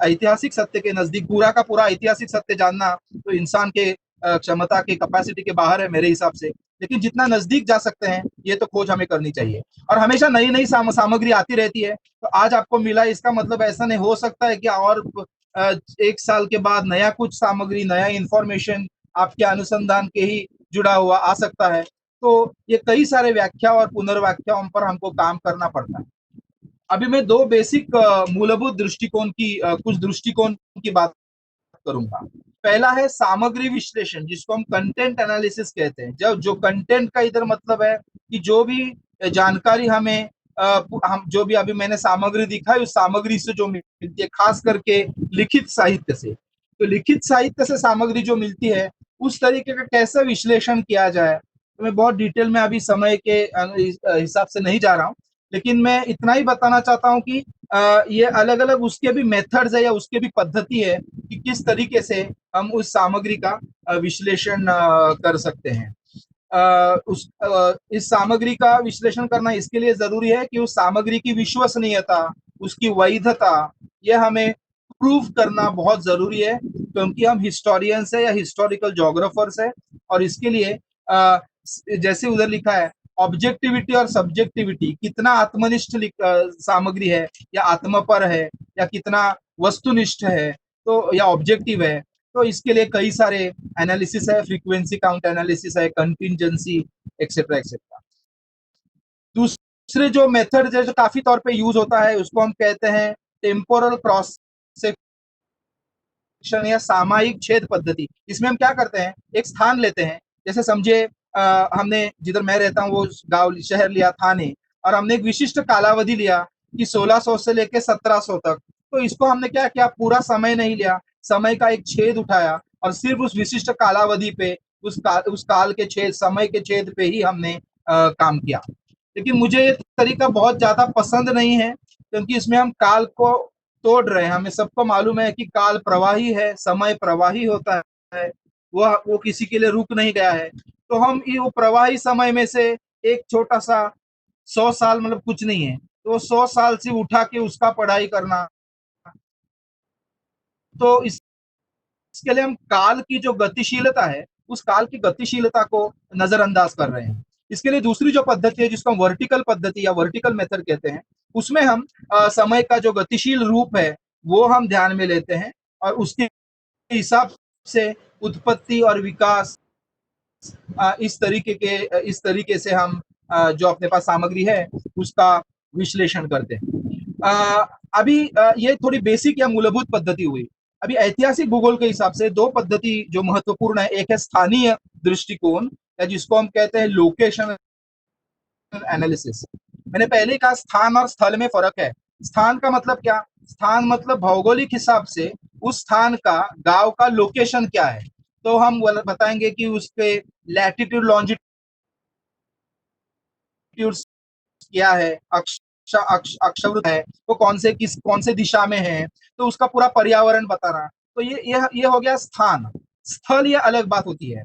ऐतिहासिक सत्य के नजदीक, पूरा का पूरा ऐतिहासिक सत्य जानना तो इंसान के क्षमता के, कैपेसिटी के बाहर है मेरे हिसाब से, लेकिन जितना नजदीक जा सकते हैं ये तो खोज हमें करनी चाहिए। और हमेशा नई नई सामग्री आती रहती है, तो आज आपको मिला इसका मतलब ऐसा नहीं हो सकता है कि और 1 साल के बाद नया कुछ सामग्री, नया इंफॉर्मेशन आपके अनुसंधान के ही जुड़ा हुआ आ सकता है। तो ये कई सारे व्याख्या और पुनर्व्याख्याओं पर हमको काम करना पड़ता है। अभी मैं दो बेसिक मूलभूत दृष्टिकोण की, कुछ दृष्टिकोण की बात करूंगा। पहला है सामग्री विश्लेषण, जिसको हम कंटेंट एनालिसिस कहते हैं। जब जो कंटेंट का इधर मतलब है कि जो भी जानकारी हमें हम जो भी अभी मैंने सामग्री दिखाई उस सामग्री से जो मिलती है, खास करके लिखित साहित्य से, तो लिखित साहित्य से सामग्री जो मिलती है उस तरीके का कैसे विश्लेषण किया जाए, तो मैं बहुत डिटेल में अभी समय के हिसाब से नहीं जा रहा हूँ, लेकिन मैं इतना ही बताना चाहता हूँ कि ये अलग अलग उसके भी मेथड्स है या उसके भी पद्धति है कि किस तरीके से हम उस सामग्री का विश्लेषण कर सकते हैं। इस सामग्री का विश्लेषण करना इसके लिए जरूरी है कि उस सामग्री की विश्वसनीयता, उसकी वैधता, ये हमें प्रूव करना बहुत जरूरी है, क्योंकि हम हिस्टोरियंस है या हिस्टोरिकल जोग्राफर्स है, और इसके लिए जैसे उधर लिखा है ऑब्जेक्टिविटी और सब्जेक्टिविटी, कितना आत्मनिष्ठ सामग्री है या आत्मपर है या कितना वस्तुनिष्ठ है, तो या ऑब्जेक्टिव है, तो इसके लिए कई सारे एनालिसिस है, फ्रीक्वेंसी काउंट एनालिसिस है, कंटिंजेंसी एक्सेट्रा एक्सेट्रा। दूसरे जो मेथड जो काफी तौर पे यूज होता है उसको हम कहते हैं टेम्पोरल क्रॉस सेक्शन या सामयिक छेद पद्धति। इसमें हम क्या करते हैं, एक स्थान लेते हैं, जैसे समझिए हमने जिधर मैं रहता हूँ वो गांव शहर लिया थाने, और हमने एक विशिष्ट कालावधि लिया कि 1600 से लेके 1700 तक, तो इसको हमने क्या किया, पूरा समय नहीं लिया, समय का एक छेद उठाया और सिर्फ उस विशिष्ट कालावधि पे उस काल के छेद, समय के छेद पे ही हमने काम किया। लेकिन मुझे ये तरीका बहुत ज्यादा पसंद नहीं है, क्योंकि इसमें हम काल को तोड़ रहे हैं। हमें सबको मालूम है कि काल प्रवाही है, समय प्रवाही होता है, वो किसी के लिए रुक नहीं गया है, तो हम वो प्रवाही समय में से एक छोटा सा 100 साल मतलब कुछ नहीं है, तो 100 साल से उठा के उसका पढ़ाई करना, तो इसके लिए हम काल की जो गतिशीलता है उस काल की गतिशीलता को नजरअंदाज कर रहे हैं। इसके लिए दूसरी जो पद्धति है जिसको हम वर्टिकल पद्धति या वर्टिकल मेथड कहते हैं, उसमें हम समय का जो गतिशील रूप है वो हम ध्यान में लेते हैं, और उसके हिसाब से उत्पत्ति और विकास, इस तरीके से हम जो अपने पास सामग्री है उसका विश्लेषण करते हैं। अभी ये थोड़ी बेसिक या मूलभूत पद्धति हुई। अभी ऐतिहासिक भूगोल के हिसाब से दो पद्धति जो महत्वपूर्ण है, एक है स्थानीय दृष्टिकोण या जिसको हम कहते हैं लोकेशन एनालिसिस। मैंने पहले ही कहा स्थान और स्थल में फर्क है। स्थान का मतलब क्या, स्थान मतलब भौगोलिक हिसाब से उस स्थान का, गांव का लोकेशन क्या है, तो हम बताएंगे कि उस पे लैटिट्यूड लॉन्जिट्यूड क्या है, अक्षावृत है, वो कौन से दिशा में है, तो उसका पूरा पर्यावरण बताना, तो ये हो गया स्थान। स्थल ये अलग बात होती है।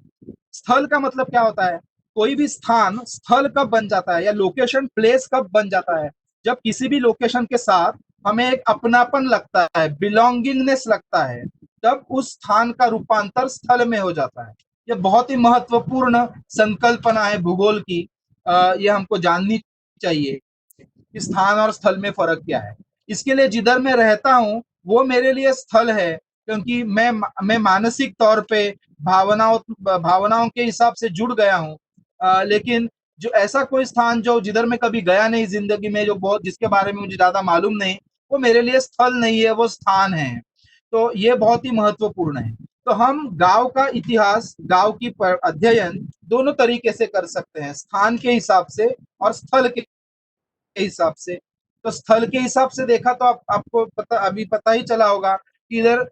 स्थल का मतलब क्या होता है, कोई भी स्थान स्थल कब बन जाता है या लोकेशन प्लेस कब बन जाता है, जब किसी भी लोकेशन के साथ हमें एक अपनापन लगता है, बिलोंगिंगनेस लगता है, तब उस स्थान का रूपांतर स्थल में हो जाता है। यह बहुत ही महत्वपूर्ण संकल्पना है भूगोल की, यह हमको जाननी चाहिए कि स्थान और स्थल में फर्क क्या है। इसके लिए जिधर मैं रहता हूँ वो मेरे लिए स्थल है, क्योंकि मैं मानसिक तौर पे भावनाओं के हिसाब से जुड़ गया हूँ। लेकिन जो ऐसा कोई स्थान जो जिधर मैं कभी गया नहीं जिंदगी में, जो बहुत जिसके बारे में मुझे ज्यादा मालूम नहीं, वो मेरे लिए स्थल नहीं है, वो स्थान है। तो ये बहुत ही महत्वपूर्ण है। तो हम गांव का इतिहास, गांव की अध्ययन दोनों तरीके से कर सकते हैं, स्थान के हिसाब से और स्थल के हिसाब से। तो स्थल के हिसाब से देखा तो आपको अभी पता ही चला होगा कि इधर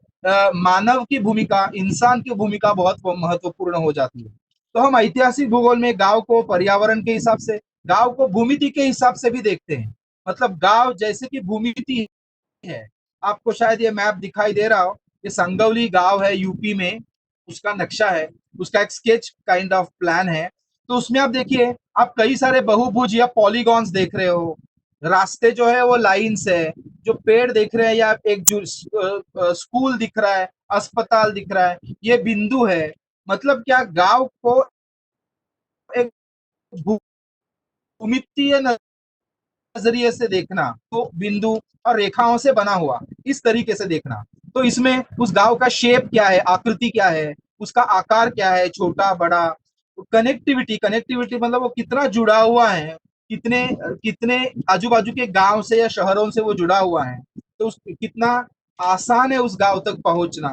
मानव की भूमिका, इंसान की भूमिका बहुत महत्वपूर्ण हो जाती है। तो हम ऐतिहासिक भूगोल में गांव को पर्यावरण के हिसाब से, गांव को भूमिति के हिसाब से भी देखते हैं। मतलब गांव जैसे कि भूमिति है, आपको शायद ये मैप दिखाई दे रहा हो, ये संगौली गांव है यूपी में, उसका नक्शा है, उसका एक स्केच काइंड ऑफ प्लान है। तो उसमें आप देखिए, आप कई सारे बहुभुज या पॉलीगॉन्स देख रहे हो, रास्ते जो है वो लाइंस है, जो पेड़ देख रहे हैं या एक जो स्कूल दिख रहा है, अस्पताल दिख रहा है, ये बिंदु है। मतलब क्या, गांव को एक भूमितीय नजरिए से देखना, तो बिंदु और रेखाओं से बना हुआ, इस तरीके से देखना। तो इसमें उस गांव का शेप क्या है, आकृति क्या है, उसका आकार क्या है, छोटा बड़ा, कनेक्टिविटी मतलब वो कितना जुड़ा हुआ है, कितने कितने आजू बाजू के गांव से या शहरों से वो जुड़ा हुआ है, तो कितना आसान है उस गांव तक पहुंचना।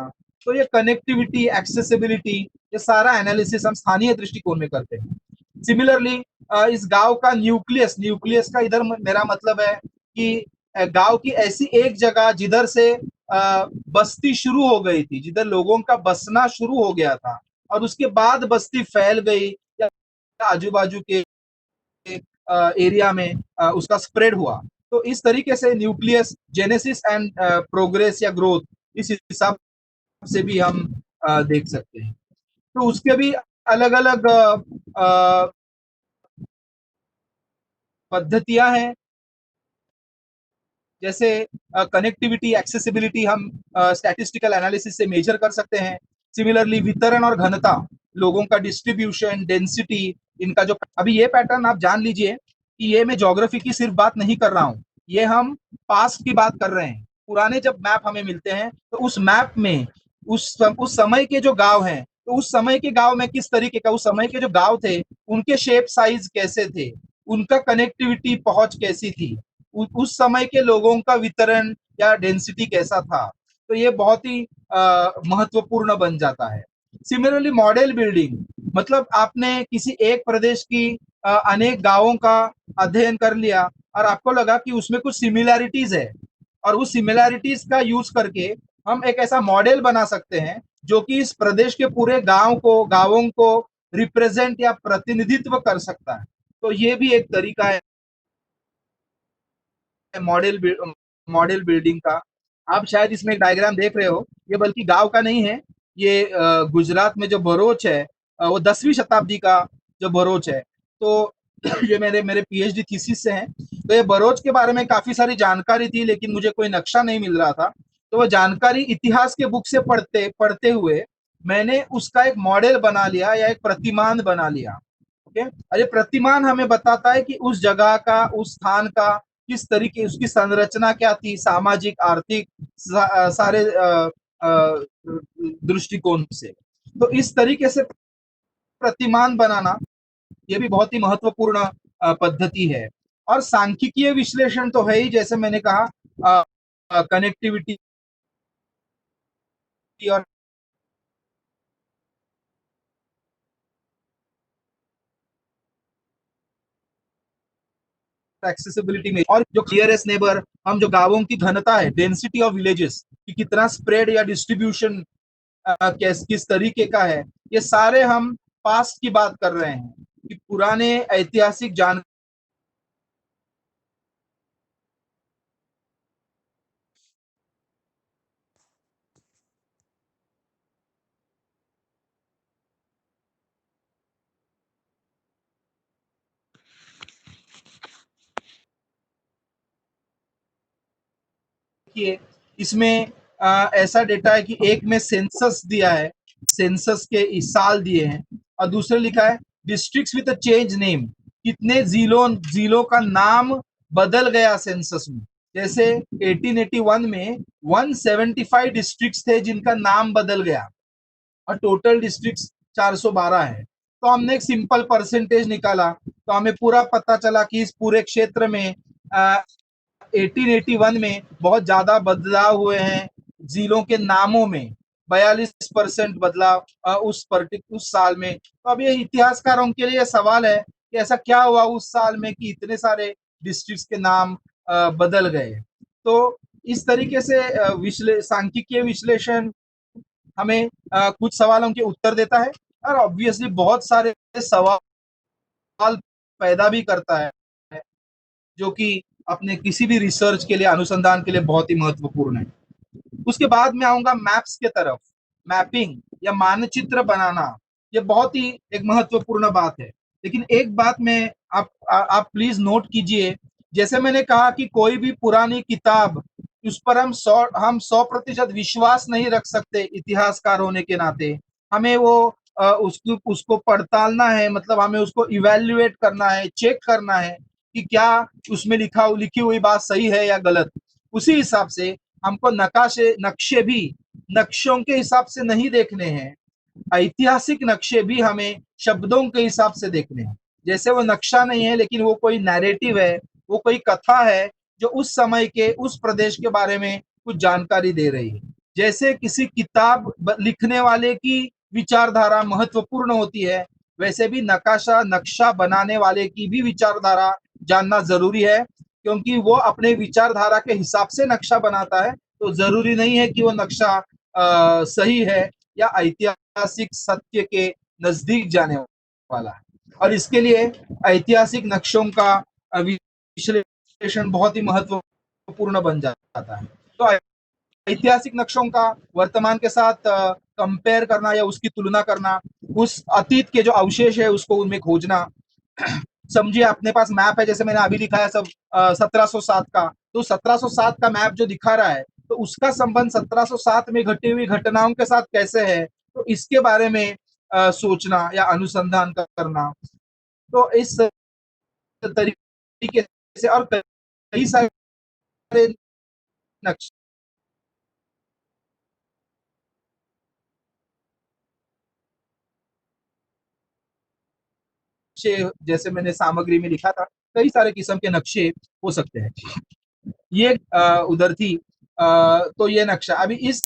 तो ये कनेक्टिविटी, एक्सेसिबिलिटी, ये सारा एनालिसिस हम स्थानीय दृष्टिकोण में करते हैं। सिमिलरली इस गांव का न्यूक्लियस का इधर मेरा मतलब है कि गांव की ऐसी एक जगह जिधर से बस्ती शुरू हो गई थी, जिधर लोगों का बसना शुरू हो गया था, और उसके बाद बस्ती फैल गई या आजू बाजू के एरिया में उसका स्प्रेड हुआ। तो इस तरीके से न्यूक्लियस, जेनेसिस एंड प्रोग्रेस या ग्रोथ, इस हिसाब से भी हम देख सकते हैं। तो उसके भी अलग अलग पद्धतियां हैं, जैसे कनेक्टिविटी, एक्सेसिबिलिटी हम स्टैटिस्टिकल एनालिसिस से मेजर कर सकते हैं। सिमिलरली वितरण और घनता, लोगों का डिस्ट्रीब्यूशन, डेंसिटी, इनका जो अभी ये पैटर्न आप जान लीजिए कि ये मैं ज्योग्राफी की सिर्फ बात नहीं कर रहा हूँ, ये हम पास्ट की बात कर रहे हैं। पुराने जब मैप हमें मिलते हैं तो उस मैप में उस समय के जो गांव हैं, तो उस समय के गांव में किस तरीके का, उस समय के जो गांव थे उनके शेप साइज कैसे थे, उनका कनेक्टिविटी पहुंच कैसी थी, उस समय के लोगों का वितरण या डेंसिटी कैसा था। तो ये बहुत ही महत्वपूर्ण बन जाता है। सिमिलरली मॉडल बिल्डिंग, मतलब आपने किसी एक प्रदेश की अनेक गांवों का अध्ययन कर लिया और आपको लगा कि उसमें कुछ सिमिलैरिटीज है, और उस सिमिलैरिटीज का यूज करके हम एक ऐसा मॉडल बना सकते हैं जो कि इस प्रदेश के पूरे गांवों को रिप्रेजेंट या प्रतिनिधित्व कर सकता है। तो ये भी एक तरीका है मॉडल बिल्डिंग का। आप शायद इसमें एक डायग्राम देख रहे हो, ये बल्कि गांव का नहीं है, ये गुजरात में जो भरूच है, वो 10वीं शताब्दी का जो भरूच है। तो ये मेरे पीएचडी थीसिस से है। तो ये भरूच के बारे में काफी सारी जानकारी थी, लेकिन मुझे कोई नक्शा नहीं मिल रहा था। तो वो जानकारी इतिहास के बुक से पढ़ते हुए मैंने उसका एक मॉडल बना लिया या एक प्रतिमान बना लिया। ओके, और ये प्रतिमान हमें बताता है कि उस जगह का, उस स्थान का किस तरीके, उसकी संरचना क्या थी, सामाजिक, आर्थिक, सारे दृष्टिकोण से। तो इस तरीके से प्रतिमान बनाना ये भी बहुत ही महत्वपूर्ण पद्धति है। और सांख्यिकीय विश्लेषण तो है ही, जैसे मैंने कहा, कनेक्टिविटी और एक्सेसिबिलिटी में, और जो क्लियरेस्ट नेबर, हम जो गांवों की घनता है, डेंसिटी ऑफ विलेजेस कि कितना स्प्रेड या डिस्ट्रीब्यूशन किस तरीके का है, ये सारे हम पास्ट की बात कर रहे हैं कि पुराने ऐतिहासिक जान किए। इसमें ऐसा डेटा है कि एक में सेंसस दिया है, सेंसस के इस साल दिए हैं, और दूसरे लिखा है districts with a change name, कितने जिलों का नाम बदल गया सेंसस में। जैसे 1881 में 175 डिस्ट्रिक्ट्स थे जिनका नाम बदल गया, और टोटल डिस्ट्रिक्ट्स 412 है। तो हमने एक सिंपल परसेंटेज निकाला, तो हमें पूरा पता चला कि इस पूरे क्षेत्र में 1881 में बहुत ज्यादा बदलाव हुए हैं जिलों के नामों में, 42% बदलाव उस साल में। तो अब ये इतिहासकारों के लिए सवाल है कि ऐसा क्या हुआ उस साल में कि इतने सारे डिस्ट्रिक्ट्स के नाम बदल गए। तो इस तरीके से सांख्यिकीय विश्लेषण हमें कुछ सवालों के उत्तर देता है, और ऑब्वियसली बहुत सारे सवाल पैदा भी करता है, जो कि अपने किसी भी रिसर्च के लिए, अनुसंधान के लिए बहुत ही महत्वपूर्ण है। उसके बाद में आऊंगा मैप्स के तरफ। मैपिंग या मानचित्र बनाना, ये बहुत ही एक महत्वपूर्ण बात है। लेकिन एक बात में आप प्लीज नोट कीजिए, जैसे मैंने कहा कि कोई भी पुरानी किताब, उस पर हम 100% विश्वास नहीं रख सकते इतिहासकार होने के नाते। हमें वो उसको पड़तालना है, मतलब हमें उसको इवेल्युएट करना है, चेक करना है कि क्या उसमें लिखी हुई बात सही है या गलत। उसी हिसाब से हमको नक्शे भी नक्शों के हिसाब से नहीं देखने हैं, ऐतिहासिक नक्शे भी हमें शब्दों के हिसाब से देखने हैं। जैसे वो नक्शा नहीं है, लेकिन वो कोई नैरेटिव है, वो कोई कथा है जो उस समय के, उस प्रदेश के बारे में कुछ जानकारी दे रही है। जैसे किसी किताब लिखने वाले की विचारधारा महत्वपूर्ण होती है, वैसे भी नक्शा बनाने वाले की भी विचारधारा जानना जरूरी है, क्योंकि वो अपने विचारधारा के हिसाब से नक्शा बनाता है। तो जरूरी नहीं है कि वो नक्शा सही है या ऐतिहासिक सत्य के नजदीक जाने वाला है। और इसके लिए ऐतिहासिक नक्शों का विश्लेषण बहुत ही महत्वपूर्ण बन जाता है। तो ऐतिहासिक नक्शों का वर्तमान के साथ कंपेयर करना या उसकी तुलना करना, उस अतीत के जो अवशेष है उसको उनमें खोजना। समझिए अपने पास मैप है, जैसे मैंने अभी दिखाया सब 1707 का, तो 1707 का मैप जो दिखा रहा है, तो उसका संबंध 1707 में घटी हुई घटनाओं के साथ कैसे है, तो इसके बारे में सोचना या अनुसंधान करना। तो इस तरीके से और कई सारे नक्शे जैसे मैंने सामग्री में लिखा था, कई सारे किस्म के नक्शे हो सकते हैं। ये उधर थी, तो ये नक्शा अभी इस,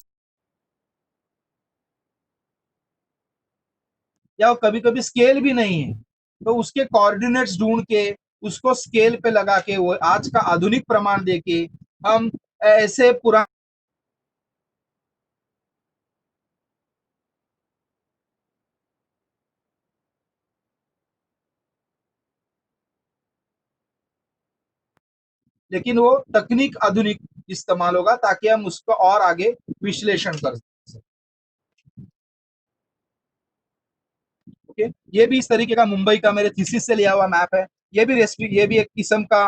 या कभी कभी स्केल भी नहीं है, तो उसके कोऑर्डिनेट्स ढूंढ के उसको स्केल पे लगा के वो आज का आधुनिक प्रमाण देके हम ऐसे पुराने, लेकिन वो तकनीक आधुनिक इस्तेमाल होगा ताकि हम उसको और आगे विश्लेषण कर सकें। ओके, ये भी इस तरीके का मुंबई का मेरे थीसिस से लिया हुआ मैप है। ये भी रेसिपी, ये भी एक किस्म का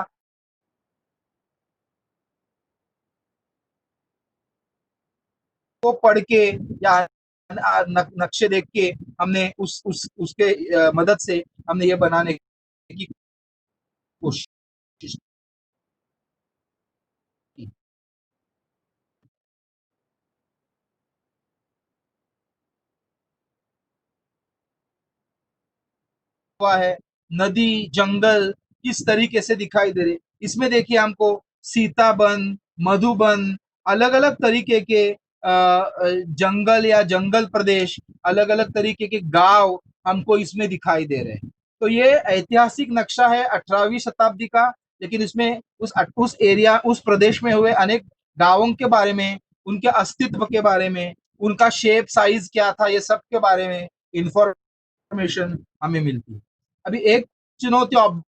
को पढ़ के या नक्शे देख के हमने उसके मदद से हमने ये बनाने की कोशिश की। हुआ है नदी जंगल किस तरीके से दिखाई दे रहे, इसमें देखिए हमको सीताबन, मधुबन, अलग अलग तरीके के जंगल या जंगल प्रदेश, अलग अलग तरीके के गांव हमको इसमें दिखाई दे रहे हैं। तो ये ऐतिहासिक नक्शा है 18वीं शताब्दी का, लेकिन इसमें उस एरिया, उस प्रदेश में हुए अनेक गांवों के बारे में, उनके अस्तित्व के बारे में, उनका शेप साइज क्या था, ये सब के बारे में इंफॉर्मेशन हमें मिलती है। अभी एक चुनौती ऑब्वियस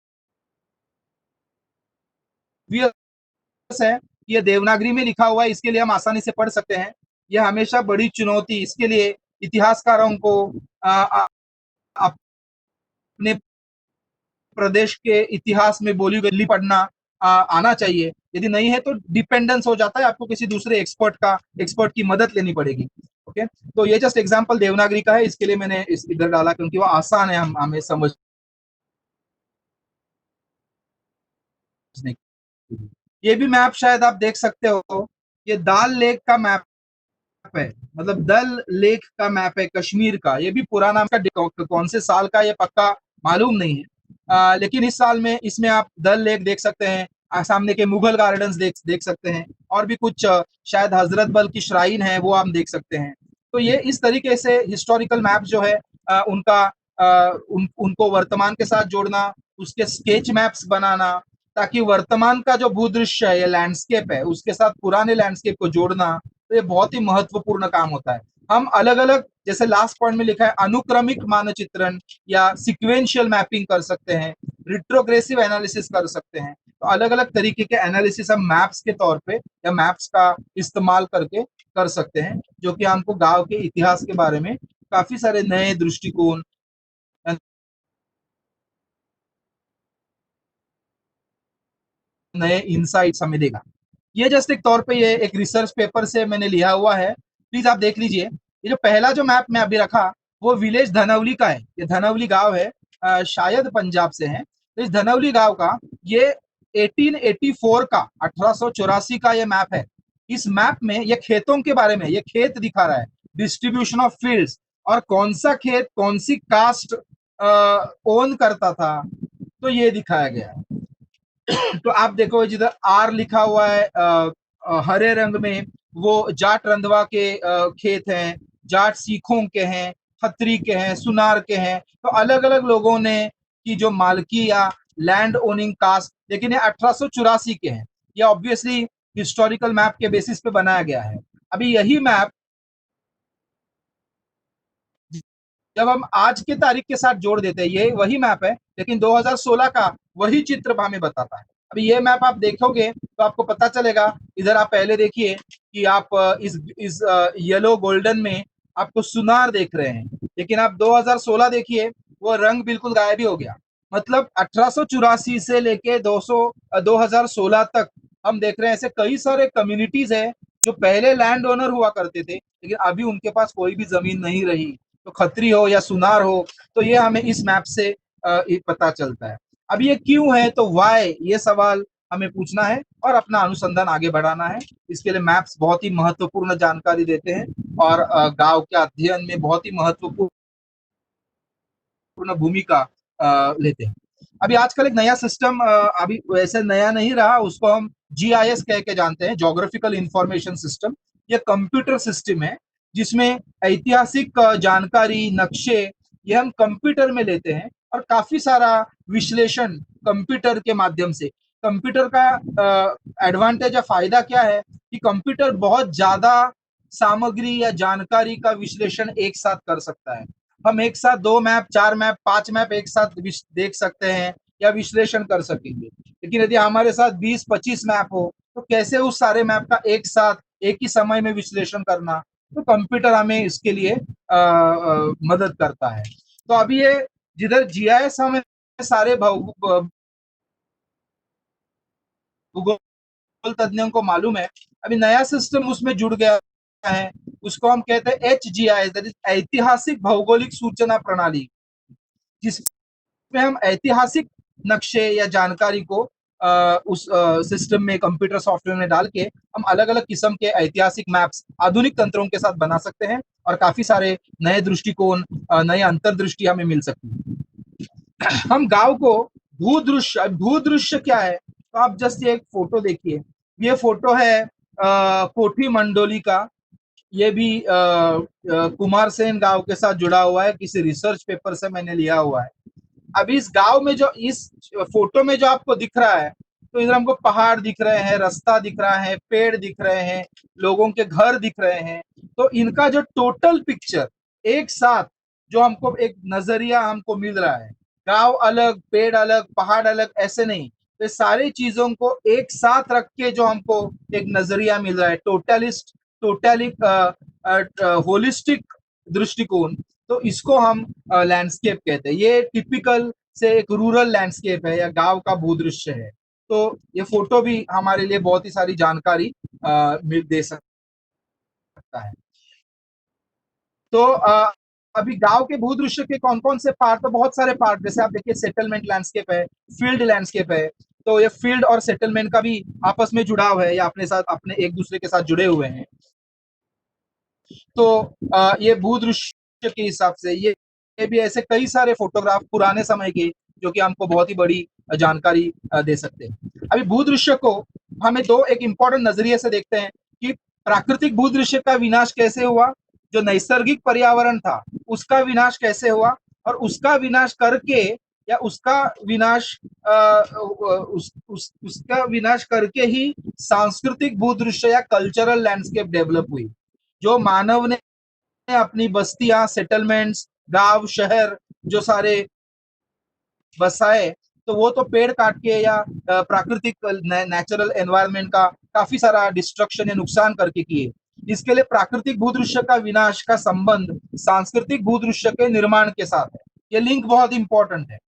है, ये देवनागरी में लिखा हुआ है, इसके लिए हम आसानी से पढ़ सकते हैं। यह हमेशा बड़ी चुनौती, इसके लिए इतिहासकारों को अपने प्रदेश के इतिहास में बोली गई पढ़ना आना चाहिए। यदि नहीं है तो डिपेंडेंस हो जाता है, आपको किसी दूसरे एक्सपर्ट की मदद लेनी पड़ेगी। ओके, तो ये जस्ट एग्जांपल देवनागरी का है, इसके लिए मैंने इस इधर डाला क्योंकि वो आसान है हमें समझने। ये भी मैप शायद आप देख सकते हो, ये दाल लेक का मैप है, मतलब दल लेक का मैप है कश्मीर का। ये भी पुराना कौन से साल का ये पक्का मालूम नहीं है, लेकिन इस साल में इसमें आप दल लेक देख सकते हैं, सामने के मुगल गार्डन्स देख सकते हैं, और भी कुछ शायद हजरत बल की श्राइन है वो आप देख सकते हैं। तो ये इस तरीके से हिस्टोरिकल मैप जो है उनको वर्तमान के साथ जोड़ना, उसके स्केच मैप्स बनाना, ताकि वर्तमान का जो भूदृश्य है, ये लैंडस्केप है, उसके साथ पुराने लैंडस्केप को जोड़ना, तो ये बहुत ही महत्वपूर्ण काम होता है। हम अलग अलग, जैसे लास्ट पॉइंट में लिखा है, अनुक्रमिक मानचित्रण या सिक्वेंशियल मैपिंग कर सकते हैं, रिट्रोग्रेसिव एनालिसिस कर सकते हैं। तो अलग अलग तरीके के एनालिसिस हम मैप्स के तौर पे या मैप्स का इस्तेमाल करके कर सकते हैं, जो कि हमको गांव के इतिहास के बारे में काफी सारे नए दृष्टिकोण, नए इंसाइट्स हमें देगा। ये जस्ट एक तौर पे, ये एक रिसर्च पेपर से मैंने लिया हुआ है, प्लीज आप देख लीजिए। ये जो पहला जो मैप मैं अभी रखा, वो विलेज धनौली का है। ये धनौली गांव है, शायद पंजाब से है। तो इस धनौली गांव का ये 1884 का, 1884 का ये मैप है। इस मैप में ये खेतों के बारे में, ये खेत दिखा रहा है, डिस्ट्रीब्यूशन ऑफ फील्ड्स, और कौन सा खेत कौन सी कास्ट ओन करता था, तो ये दिखाया गया है। तो आप देखो जिधर आर लिखा हुआ है हरे रंग में, वो जाट रंधवा के खेत हैं, जाट सिखों के हैं। खत्री के हैं, सुनार के हैं, तो अलग अलग लोगों ने की जो मालकी या लैंड ओनिंग कास्ट, लेकिन ये 1884 के हैं। ये ऑब्वियसली हिस्टोरिकल मैप के बेसिस पे बनाया गया है। अभी यही मैप जब हम आज के तारीख के साथ जोड़ देते हैं, ये वही मैप है लेकिन 2016 का वही चित्र हमें बताता है। अभी ये मैप आप देखोगे तो आपको पता चलेगा, इधर आप पहले देखिए कि आप इस येलो गोल्डन में आपको सुनार देख रहे हैं, लेकिन आप 2016 देखिए वो रंग बिल्कुल गायब ही हो गया। मतलब 1884 से लेके 2016 तक हम देख रहे हैं ऐसे कई सारे कम्युनिटीज है जो पहले लैंड ओनर हुआ करते थे, लेकिन अभी उनके पास कोई भी जमीन नहीं रही, तो खत्री हो या सुनार हो, तो ये हमें इस मैप से पता चलता है। अब ये क्यों है, तो वाई, ये सवाल हमें पूछना है और अपना अनुसंधान आगे बढ़ाना है। इसके लिए मैप्स बहुत ही महत्वपूर्ण जानकारी देते हैं और गांव के अध्ययन में बहुत ही महत्वपूर्ण भूमिका लेते हैं। अभी आजकल एक नया सिस्टम, अभी वैसे नया नहीं रहा, उसको हम GIS कह के जानते हैं, ज्योग्राफिकल इंफॉर्मेशन सिस्टम। ये कंप्यूटर सिस्टम है जिसमें ऐतिहासिक जानकारी, नक्शे, ये हम कंप्यूटर में लेते हैं और काफी सारा विश्लेषण कंप्यूटर के माध्यम से। कंप्यूटर का एडवांटेज या फायदा क्या है कि कंप्यूटर बहुत ज्यादा सामग्री या जानकारी का विश्लेषण एक साथ कर सकता है। हम एक साथ 2 मैप, 4 मैप, 5 मैप एक साथ देख सकते हैं या विश्लेषण कर सकेंगे, लेकिन यदि हमारे साथ 20-25 मैप हो तो कैसे उस सारे मैप का एक साथ एक ही समय में विश्लेषण करना, तो कंप्यूटर हमें इसके लिए मदद करता है। तो अभी ये जिधर GIS हमें सारे भूगोल तज्ञों को मालूम है, अभी नया सिस्टम उसमें जुड़ गया है, उसको हम कहते हैं HGIS, दैट इज ऐतिहासिक भौगोलिक सूचना प्रणाली, जिसमें हम ऐतिहासिक नक्शे या जानकारी को उस सिस्टम में, कंप्यूटर सॉफ्टवेयर में डाल के हम अलग अलग किस्म के ऐतिहासिक मैप्स आधुनिक तंत्रों के साथ बना सकते हैं और काफी सारे नए दृष्टिकोण, नए अंतर्दृष्टि हमें मिल सकती है। हम गांव को भूदृश्य क्या है, तो आप जस्ट ये एक फोटो देखिए, ये फोटो है कोठी मंडोली का। ये भी कुमार सेन गांव के साथ जुड़ा हुआ है, किसी रिसर्च पेपर से मैंने लिया हुआ है। अभी इस गांव में जो इस फोटो में जो आपको दिख रहा है, तो इधर हमको पहाड़ दिख रहे हैं, रास्ता दिख रहा है, पेड़ दिख रहे हैं, लोगों के घर दिख रहे हैं, तो इनका जो टोटल पिक्चर एक साथ जो हमको एक नजरिया हमको मिल रहा है, गांव अलग, पेड़ अलग, पहाड़ अलग, ऐसे नहीं, तो सारी चीजों को एक साथ रख के जो हमको एक नजरिया मिल रहा है, टोटलिक होलिस्टिक दृष्टिकोण, तो इसको हम लैंडस्केप कहते हैं। ये टिपिकल से एक रूरल लैंडस्केप है या गांव का भूदृश्य है। तो ये फोटो भी हमारे लिए बहुत ही सारी जानकारी दे सकता है। तो अभी गांव के भूदृश्य के कौन कौन से पार्ट, तो बहुत सारे पार्ट, जैसे आप देखिए सेटलमेंट लैंडस्केप है, फील्ड लैंडस्केप है, तो ये फील्ड और सेटलमेंट का भी आपस में जुड़ाव है या अपने एक दूसरे के साथ जुड़े हुए हैं। तो ये भूदृश्य के हिसाब से ये भी ऐसे कई सारे फोटोग्राफ पुराने समय के जो कि हमको बहुत ही बड़ी जानकारी दे सकते हैं। अभी भूदृश्य को हमें एक इंपॉर्टेंट नजरिए से देखते हैं कि प्राकृतिक भूदृश्य का विनाश कैसे हुआ, जो नैसर्गिक पर्यावरण था उसका विनाश कैसे हुआ, और उसका विनाश करके या उसका विनाश करके ही सांस्कृतिक भूदृश्य या कल्चरल लैंडस्केप डेवलप हुई, जो मानव ने अपनी बस्तियां, सेटलमेंट्स, गांव, शहर जो सारे बसाए, तो वो तो पेड़ काट के या प्राकृतिक नेचुरल एनवायरनमेंट का काफी सारा डिस्ट्रक्शन या नुकसान करके किए। इसके लिए प्राकृतिक भूदृश्य का विनाश का संबंध सांस्कृतिक भूदृश्य के निर्माण के साथ है। ये लिंक बहुत इंपॉर्टेंट है।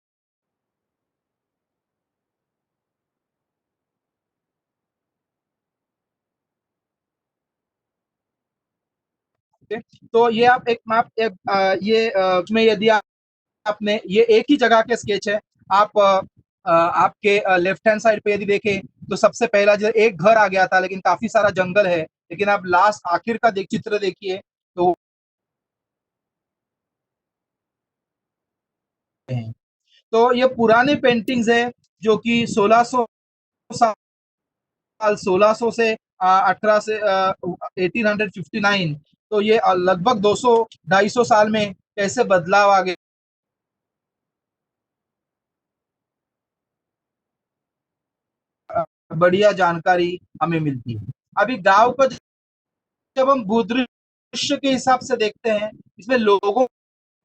तो ये आप एक मैप, में यदि आपने ये एक ही जगह के स्केच है, आप आपके लेफ्ट हैंड साइड पे यदि देखें तो सबसे पहला जो एक घर आ गया था, लेकिन काफी सारा जंगल है, लेकिन आप लास्ट आखिर का चित्र देखिए तो ये पुराने पेंटिंग्स है जो कि 1600 से 18 से 1859, तो ये लगभग 200-250 साल में कैसे बदलाव आ गए, बढ़िया जानकारी हमें मिलती है। अभी गांव को जब हम भूदृश्य के हिसाब से देखते हैं, इसमें लोगों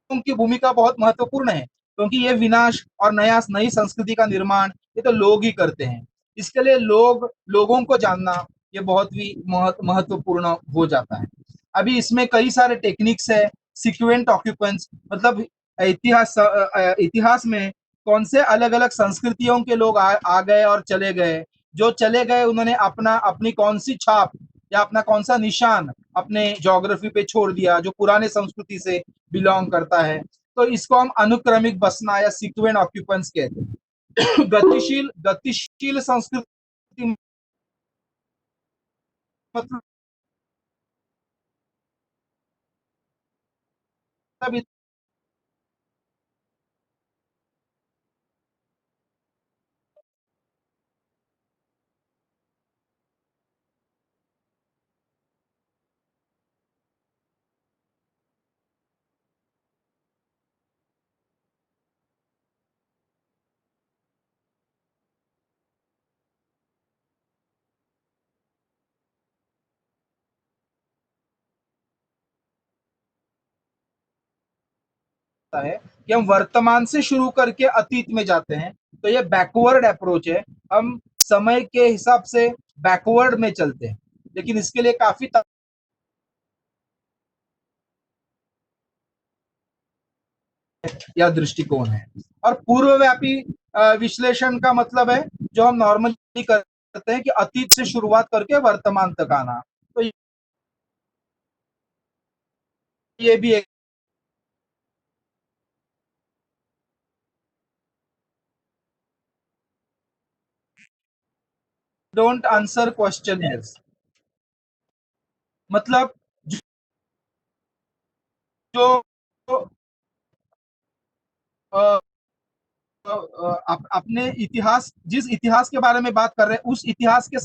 की भूमिका बहुत महत्वपूर्ण है, क्योंकि ये विनाश और नई संस्कृति का निर्माण ये तो लोग ही करते हैं। इसके लिए लोगों को जानना ये बहुत ही महत्वपूर्ण हो जाता है। अभी इसमें कई सारे टेक्निक्स है, सिक्वेंट ऑक्यूपेंस, मतलब इतिहास में कौन से अलग अलग संस्कृतियों के लोग आ गए और चले गए, जो चले गए उन्होंने अपनी कौन सी छाप या अपना कौन सा निशान अपने ज्योग्राफी पे छोड़ दिया जो पुराने संस्कृति से बिलोंग करता है। तो इसको हम अनुक्रमिक बसना या सीक्वेंट ऑक्यूपेंस कहते हैं। गतिशील संस्कृति मतलब है कि हम वर्तमान से शुरू करके अतीत में जाते हैं, तो ये बैकवर्ड अप्रोच है। हम समय के हिसाब से बैकवर्ड में चलते हैं, लेकिन इसके लिए काफी या दृष्टिकोण है। और पूर्वव्यापी विश्लेषण का मतलब है जो हम नॉर्मली करते हैं कि अतीत से शुरुआत करके वर्तमान तक आना। तो ये भी एक डोंट आंसर क्वेश्चन है, मतलब जो अ, अपने इतिहास, जिस इतिहास के बारे में बात कर रहे हैं, उस इतिहास के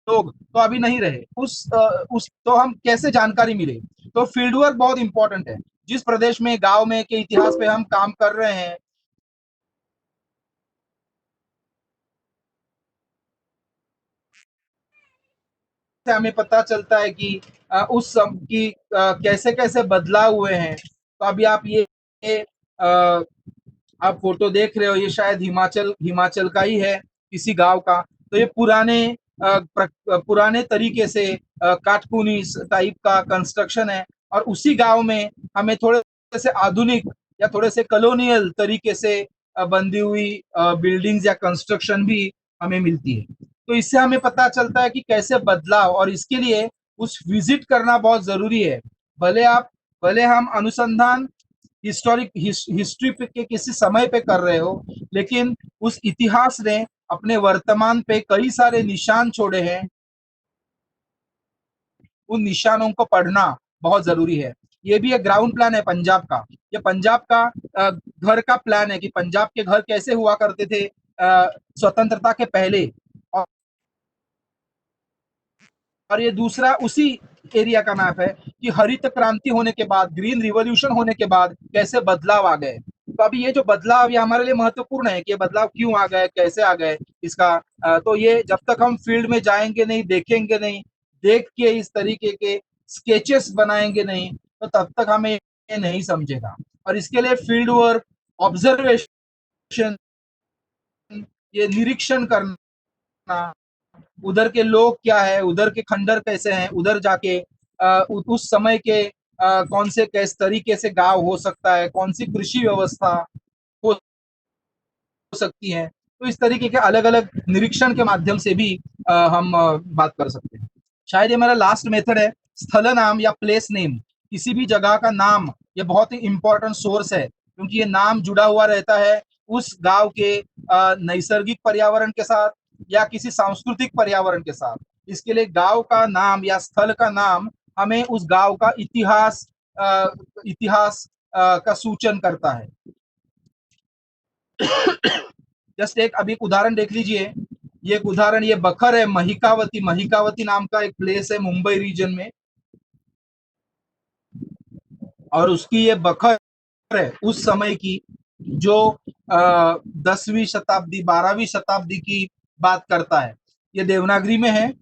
लोग तो अभी नहीं रहे, उस तो हम कैसे जानकारी मिले। तो फील्ड वर्क बहुत इंपॉर्टेंट है। जिस प्रदेश में, गांव में के इतिहास पे हम काम कर रहे हैं, से हमें पता चलता है कि उस सम की कैसे कैसे बदलाव हुए हैं। तो अभी आप ये आप फोटो देख रहे हो, ये शायद हिमाचल का ही है, किसी गांव का। तो ये पुराने तरीके से काटकुनी टाइप का कंस्ट्रक्शन है, और उसी गांव में हमें थोड़े से आधुनिक या थोड़े से कॉलोनियल तरीके से बंधी हुई बिल्डिंग्स या कंस्ट्रक्शन भी हमें मिलती है। तो इससे हमें पता चलता है कि कैसे बदलाव, और इसके लिए उस विजिट करना बहुत जरूरी है। भले हम अनुसंधान हिस्ट्री के किसी समय पे कर रहे हो, लेकिन उस इतिहास ने अपने वर्तमान पे कई सारे निशान छोड़े हैं, उन निशानों को पढ़ना बहुत जरूरी है। ये भी एक ग्राउंड प्लान है पंजाब का। ये पंजाब का घर का प्लान है कि पंजाब के घर कैसे हुआ करते थे स्वतंत्रता के पहले। और ये दूसरा उसी एरिया का मैप है कि हरित क्रांति होने के बाद, ग्रीन रिवॉल्यूशन होने के बाद कैसे बदलाव आ गए। तो अभी ये जो बदलाव, ये हमारे लिए महत्वपूर्ण है कि ये बदलाव क्यों आ गए, कैसे आ गए इसका। तो ये जब तक हम फील्ड में जाएंगे नहीं, देखेंगे नहीं, देख के इस तरीके के स्केचेस बनाएंगे नहीं, तो तब तक हमें ये नहीं समझेगा। और इसके लिए फील्ड वर्क, ऑब्जर्वेशन, ये निरीक्षण करना, उधर के लोग क्या है, उधर के खंडर कैसे हैं, उधर जाके उस समय के कौन से किस तरीके से गांव हो सकता है, कौन सी कृषि व्यवस्था हो सकती है। तो इस तरीके के अलग अलग निरीक्षण के माध्यम से भी हम बात कर सकते हैं। शायद ये मेरा लास्ट मेथड है, स्थल नाम या प्लेस नेम। किसी भी जगह का नाम ये बहुत ही इंपॉर्टेंट सोर्स है, क्योंकि ये नाम जुड़ा हुआ रहता है उस गांव के नैसर्गिक पर्यावरण के साथ या किसी सांस्कृतिक पर्यावरण के साथ। इसके लिए गांव का नाम या स्थल का नाम हमें उस गांव का इतिहास का सूचन करता है। जस्ट एक अभी एक उदाहरण देख लीजिए। ये एक उदाहरण, ये बखर है, महिकावती नाम का एक प्लेस है मुंबई रीजन में, और उसकी ये बखर है उस समय की, जो 10वीं शताब्दी 12वीं शताब्दी की बात करता है। ये देवनागरी में है,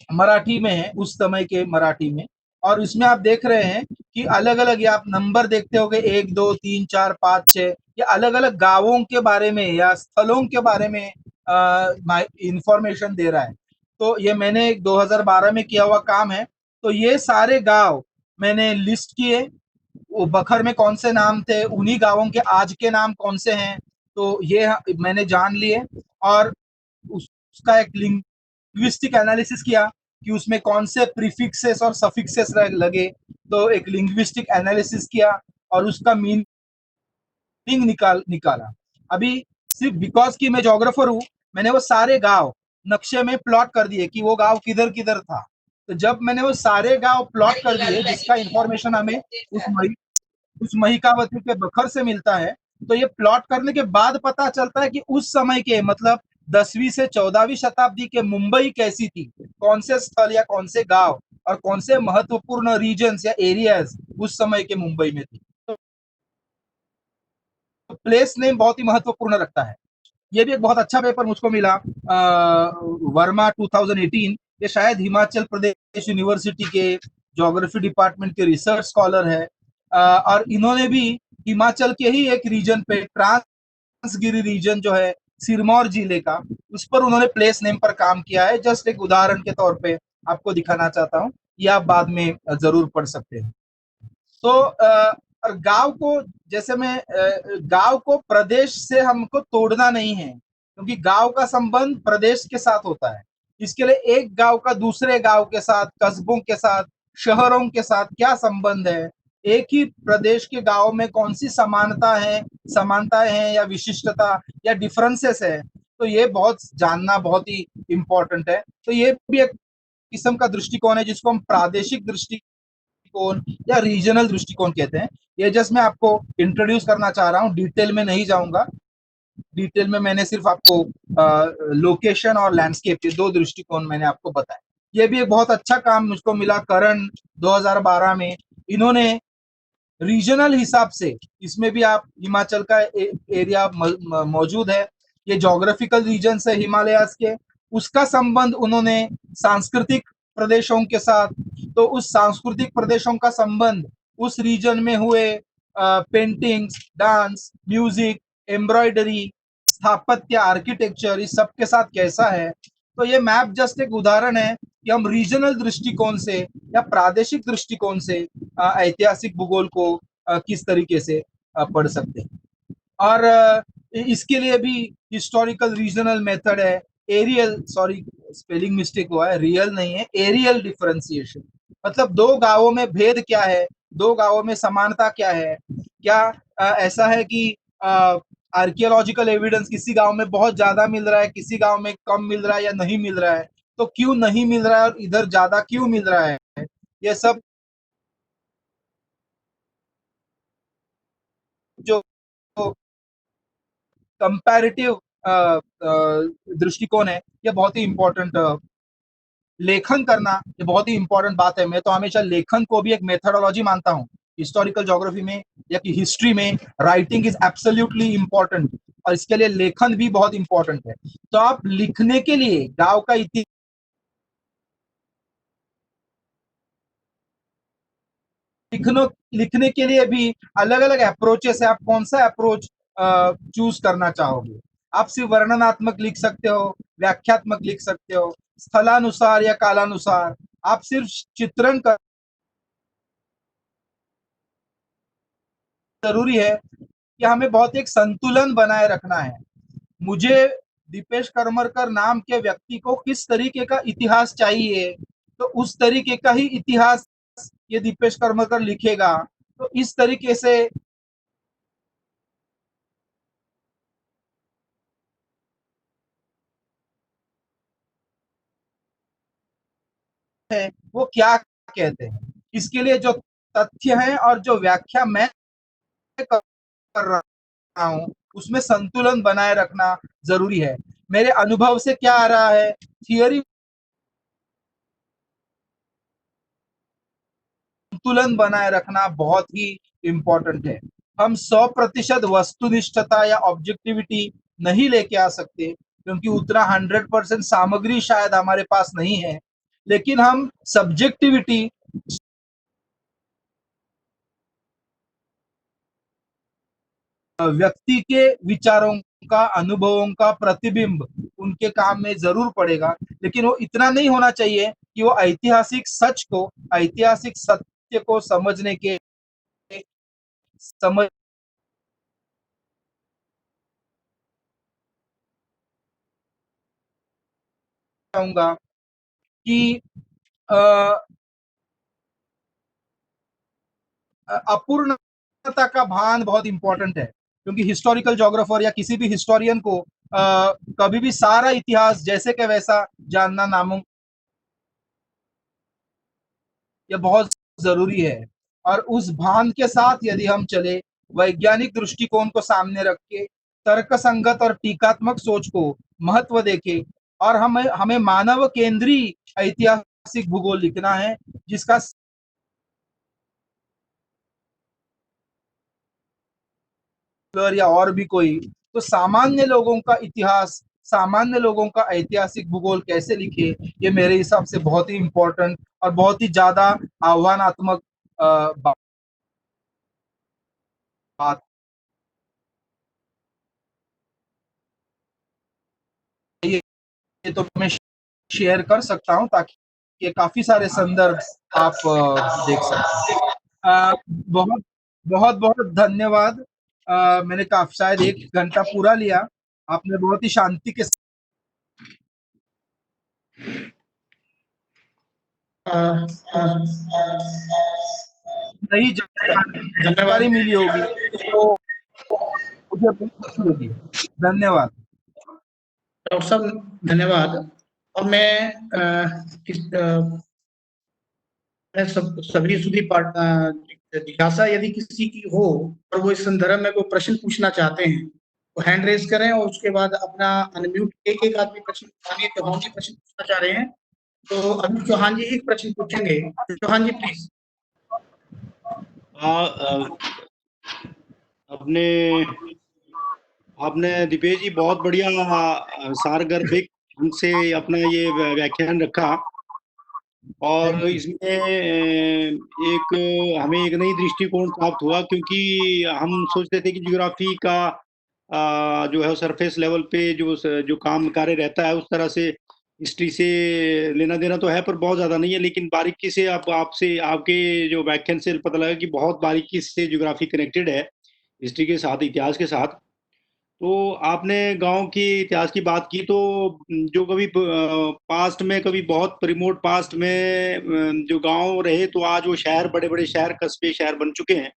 मराठी में है, उस समय के मराठी में। और इसमें आप देख रहे हैं कि अलग अलग, ये आप नंबर देखते होंगे 1 2 3 4 5 6, ये अलग अलग गांवों के बारे में या स्थलों के बारे में इंफॉर्मेशन दे रहा है। तो ये मैंने 2012 में किया हुआ काम है। तो ये सारे गांव मैंने लिस्ट किए, वो बखर में कौन से नाम थे, उन्हीं गांवों के आज के नाम कौन से हैं, तो ये मैंने जान लिए। और उसका एक लिंग्विस्टिक एनालिसिस किया कि उसमें कौन से प्रीफिक्सेस और सफिक्सेस लगे। तो एक लिंग्विस्टिक एनालिसिस किया और उसका मीनिंग निकाला। अभी सिर्फ बिकॉज कि मैं जोग्राफर हूँ, मैंने वो सारे गांव नक्शे में प्लॉट कर दिए कि वो गांव किधर किधर था। तो जब मैंने वो सारे गांव प्लॉट कर दिए, जिसका इंफॉर्मेशन हमें उस महिकावती के बखर से मिलता है, तो ये प्लॉट करने के बाद पता चलता है कि उस समय के, मतलब 10वीं से 14वीं शताब्दी के मुंबई कैसी थी, कौन से स्थल या कौन से गांव और कौन से महत्वपूर्ण रीजन्स या एरियाज उस समय के मुंबई में थी। तो प्लेस नेम बहुत ही महत्वपूर्ण रखता है। ये भी एक बहुत अच्छा पेपर मुझको मिला, वर्मा 2018। ये शायद हिमाचल प्रदेश यूनिवर्सिटी के ज्योग्राफी डिपार्टमेंट के रिसर्च स्कॉलर है, और इन्होंने भी हिमाचल के ही एक रीजन पे, ट्रांसगिरी रीजन जो है सिरमौर जिले का, उस पर उन्होंने प्लेस नेम पर काम किया है। जस्ट एक उदाहरण के तौर पे आपको दिखाना चाहता हूँ, ये आप बाद में जरूर पढ़ सकते हैं। तो और गांव को, जैसे मैं गांव को प्रदेश से हमको तोड़ना नहीं है, क्योंकि गांव का संबंध प्रदेश के साथ होता है। इसके लिए एक गांव का दूसरे गांव के साथ, कस्बों के साथ, शहरों के साथ क्या संबंध है, एक ही प्रदेश के गांव में कौन सी समानताएं हैं या विशिष्टता या डिफरेंसेस है, तो ये बहुत जानना बहुत ही इंपॉर्टेंट है। तो ये भी एक किस्म का दृष्टिकोण है जिसको हम प्रादेशिक दृष्टिकोण या रीजनल दृष्टिकोण कहते हैं। ये जस्ट मैं आपको इंट्रोड्यूस करना चाह रहा हूँ, डिटेल में नहीं जाऊंगा। डिटेल में मैंने सिर्फ आपको लोकेशन और लैंडस्केप, ये दो दृष्टिकोण मैंने आपको बताया। ये भी एक बहुत अच्छा काम मुझको मिला करण 2012 में। इन्होंने रीजनल हिसाब से, इसमें भी आप हिमाचल का एरिया मौजूद है, ये जोग्राफिकल रीजन है हिमालयाज के, उसका संबंध उन्होंने सांस्कृतिक प्रदेशों के साथ, तो उस सांस्कृतिक प्रदेशों का संबंध उस रीजन में हुए पेंटिंग्स, डांस, म्यूजिक, एम्ब्रॉयडरी, स्थापत्य, आर्किटेक्चर, इस सब के साथ कैसा है। तो ये मैप जस्ट एक उदाहरण है कि हम रीजनल दृष्टिकोण से या प्रादेशिक दृष्टिकोण से ऐतिहासिक भूगोल को किस तरीके से पढ़ सकते हैं। और इसके लिए भी हिस्टोरिकल रीजनल मेथड है, एरियल, सॉरी स्पेलिंग मिस्टेक हुआ है, रियल नहीं है, एरियल डिफरेंशिएशन। मतलब दो गांवों में भेद क्या है, दो गांवों में समानता क्या है, क्या ऐसा है कि आर्कियोलॉजिकल एविडेंस किसी गांव में बहुत ज्यादा मिल रहा है, किसी गांव में कम मिल रहा है या नहीं मिल रहा है, तो क्यों नहीं मिल रहा है और इधर ज्यादा क्यों मिल रहा है, ये सब जो कंपैरेटिव दृष्टिकोण है, ये बहुत ही इंपॉर्टेंट, लेखन करना ये बहुत ही इंपॉर्टेंट बात है। मैं तो हमेशा लेखन को भी एक मेथोडोलॉजी मानता हूँ। हिस्टोरिकल ज्योग्राफी में या कि हिस्ट्री में राइटिंग इज एब्सोल्युटली इंपॉर्टेंट, और इसके लिए लेखन भी बहुत इंपॉर्टेंट है। तो आप लिखने के लिए गांव का इतिहास लिखने के लिए भी अलग अलग अप्रोचेस है, आप कौन सा अप्रोच चूज करना चाहोगे। आप सिर्फ वर्णनात्मक लिख सकते हो, व्याख्यात्मक लिख सकते हो, स्थलानुसार या कालानुसार, आप सिर्फ चित्रण कर, जरूरी है कि हमें बहुत एक संतुलन बनाए रखना है। मुझे दीपेश करमरकर नाम के व्यक्ति को किस तरीके का इतिहास चाहिए, तो उस तरीके का ही इतिहास ये दीपेश करमरकर लिखेगा। तो इस तरीके से है वो क्या कहते हैं, इसके लिए जो तथ्य है और जो व्याख्या मैं कर रहा हूं, उसमें संतुलन बनाए रखना जरूरी है। मेरे अनुभव से क्या आ रहा है, थियरी संतुलन बनाए रखना बहुत ही इंपॉर्टेंट है। हम 100% वस्तुनिष्ठता या ऑब्जेक्टिविटी नहीं लेके आ सकते, क्योंकि उतना 100% सामग्री शायद हमारे पास नहीं है, लेकिन हम सब्जेक्टिविटी, व्यक्ति के विचारों का, अनुभवों का प्रतिबिंब उनके काम में जरूर पड़ेगा, लेकिन वो इतना नहीं होना चाहिए कि वो ऐतिहासिक सच को, ऐतिहासिक सत्य को समझने के समझ चाहूंगा कि अपूर्णता का भान बहुत इंपॉर्टेंट है, क्योंकि हिस्टोरिकल जोग्राफर या किसी भी हिस्टोरियन को कभी भी सारा इतिहास जैसे के वैसा जानना नामुमकिन, ये बहुत जरूरी है। और उस भान के साथ यदि हम चले, वैज्ञानिक दृष्टिकोण को सामने रख के, तर्क संगत और टीकात्मक सोच को महत्व देके, और हमें हमें मानव केंद्रीय ऐतिहासिक भूगोल लिखना है, जिसका या और भी कोई, तो सामान्य लोगों का इतिहास, सामान्य लोगों का ऐतिहासिक भूगोल कैसे लिखे, ये मेरे हिसाब से बहुत ही इंपॉर्टेंट और बहुत ही ज्यादा आह्वानात्मक बात, ये तो मैं शेयर कर सकता हूं, ताकि ये काफी सारे संदर्भ आप देख सकते हैं। बहुत बहुत बहुत धन्यवाद। मैंने काफी शायद 1 घंटा पूरा लिया, आपने बहुत ही शांति के नई जानकारी मिली होगी, तो मुझे बहुत खुशी होगी। धन्यवाद डॉक्टर साहब, धन्यवाद। और मैं सभी सुधी जिज्ञासा यदि किसी की हो और वो इस संदर्भ में कोई प्रश्न पूछना चाहते हैं, तो हैंड रेज करें और उसके बाद अपना अनम्यूट, एक आदमी प्रश्न पूछाने, चौहान जी प्रश्न पूछना चाह रहे हैं, तो अभी चौहान जी एक प्रश्न पूछेंगे। चौहान जी प्लीज। आपने दीपेश जी बहुत बढ़िया सारगर्भिक ढंग से अपना ये व्याख्यान रखा, और इसमें एक हमें एक नई दृष्टिकोण प्राप्त हुआ, क्योंकि हम सोचते थे कि ज्योग्राफी का जो है सरफेस लेवल पे जो काम कार्य रहता है, उस तरह से हिस्ट्री से लेना देना तो है पर बहुत ज्यादा नहीं है, लेकिन बारीकी से आपसे आपके जो व्याख्यान से पता लगा कि बहुत बारीकी से ज्योग्राफी कनेक्टेड है हिस्ट्री के साथ, इतिहास के साथ। तो आपने गांव के इतिहास की बात की, तो जो कभी पास्ट में, कभी बहुत रिमोट पास्ट में जो गांव रहे, तो आज वो शहर, बड़े बड़े शहर, कस्बे शहर बन चुके हैं।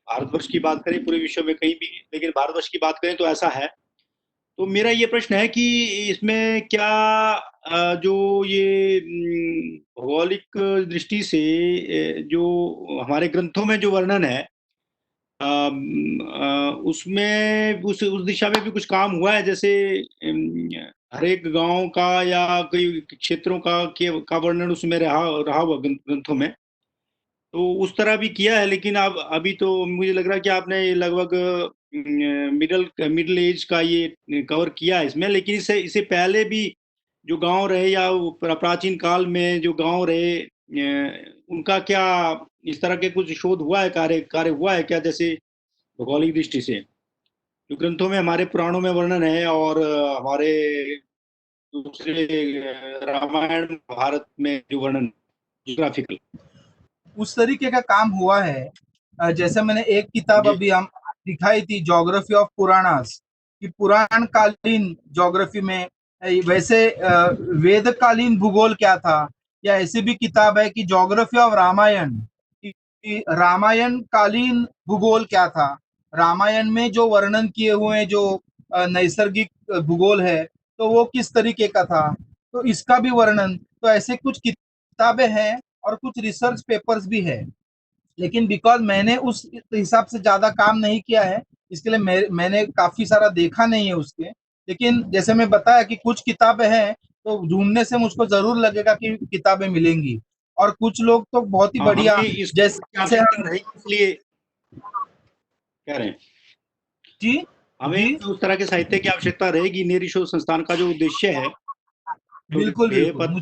भारतवर्ष की बात करें, पूरे विश्व में कहीं भी, लेकिन भारतवर्ष की बात करें तो ऐसा है। तो मेरा ये प्रश्न है कि इसमें क्या जो ये भौगोलिक दृष्टि से जो हमारे ग्रंथों में जो वर्णन है, उसमें उस दिशा में भी कुछ काम हुआ है, जैसे हर एक गांव का या कई क्षेत्रों का वर्णन उसमें रहा हुआ ग्रंथों में, तो उस तरह भी किया है। लेकिन अब अभी तो मुझे लग रहा है कि आपने लगभग मिडिल एज का ये कवर किया है इसमें, लेकिन इससे पहले भी जो गांव रहे या प्राचीन काल में जो गांव रहे, उनका क्या इस तरह के कुछ शोध हुआ है, कार्य हुआ है क्या, जैसे भौगोलिक दृष्टि से जो ग्रंथों में, हमारे पुराणों में वर्णन है, और हमारे दूसरे रामायण भारत में जो वर्णन जियोग्राफिकल, उस तरीके का काम हुआ है। जैसे मैंने एक किताब जी अभी हम दिखाई थी, ज्योग्राफी ऑफ पुराणास, कि पुराण कालीन ज्योग्राफी में वैसे वेदकालीन भूगोल क्या था, या ऐसी भी किताब है कि ज्योग्राफी ऑफ रामायण, कि रामायण कालीन भूगोल क्या था, रामायण में जो वर्णन किए हुए जो नैसर्गिक भूगोल है, तो वो किस तरीके का था, तो इसका भी वर्णन। तो ऐसे कुछ किताबें हैं और कुछ रिसर्च पेपर्स भी है, लेकिन बिकॉज मैंने उस हिसाब से ज्यादा काम नहीं किया है, इसके लिए मैंने काफी सारा देखा नहीं है उसके। लेकिन जैसे मैं बताया कि कुछ किताबें हैं, तो ढूंढने से मुझको जरूर लगेगा कि किताबें मिलेंगी। और कुछ लोग तो बहुत ही हाँ, बढ़िया, हमें इसकी जैसे आवश्यकता रहेगी, इसलिए कह रहे हैं। जी हमें जी उस तरह के साहित्य की आवश्यकता रहेगी। नेरी शोध संस्थान का जो उद्देश्य है, बिल्कुल बिल्कुल,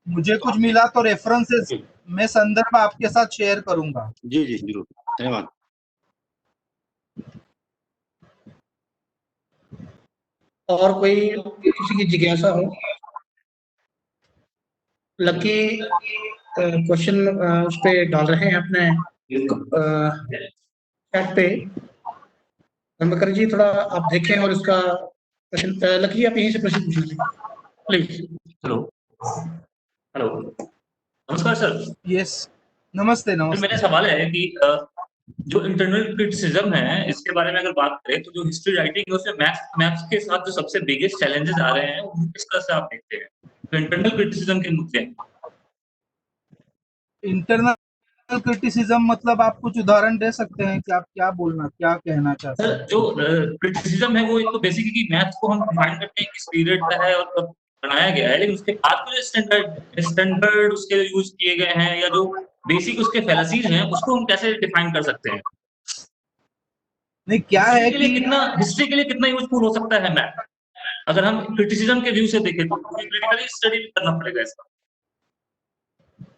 मुझे कुछ मिला तो रेफरेंसेस में संदर्भ आपके साथ शेयर करूंगा। जी जी जरूर, धन्यवाद। और कोई किसी की जिज्ञासा हो? लकी क्वेश्चन उस पे डाल रहे हैं अपने चैट पे। धर्मकर जी थोड़ा आप देखें और इसका प्रश्न, लकी जी आप यहीं से प्रश्न पूछ लीजिए प्लीज। हेलो हेलो, नमस्कार सर। यस, नमस्ते मेरा नमस्ते। सवाल है कि जो इंटरनल क्रिटिसिज्म है, इसके बारे में अगर बात करें तो जो हिस्ट्री राइटिंग है उसमें मैथ्स के साथ जो सबसे बिगेस्ट चैलेंजेस आ रहे हैं वो किस तरह से आप देखते हैं? तो इंटरनल क्रिटिसिज्म के मुद्दे। इंटरनल क्रिटिसिज्म मतलब आप कुछ उदाहरण दे सकते हैं कि आप क्या कहना चाहते सर हैं? जो क्रिटिसिज्म है वो एक तो बेसिकली मैथ्स को हम डिफाइन करते हैं किस पीरियड का है और कब बनाया गया है, लेकिन उसके बाद जो स्टैंडर्ड उसके यूज किए गए हैं या जो बेसिक उसके फैलासीज हैं उसको हम कैसे डिफाइन कर सकते हैं? नहीं, क्या है कि हिस्ट्री के लिए कितना यूजफुल हो सकता है मैथ, अगर हम क्रिटिसिज्म के व्यू से देखें तो क्रिटिकली स्टडी भी करना पड़ेगा इसका।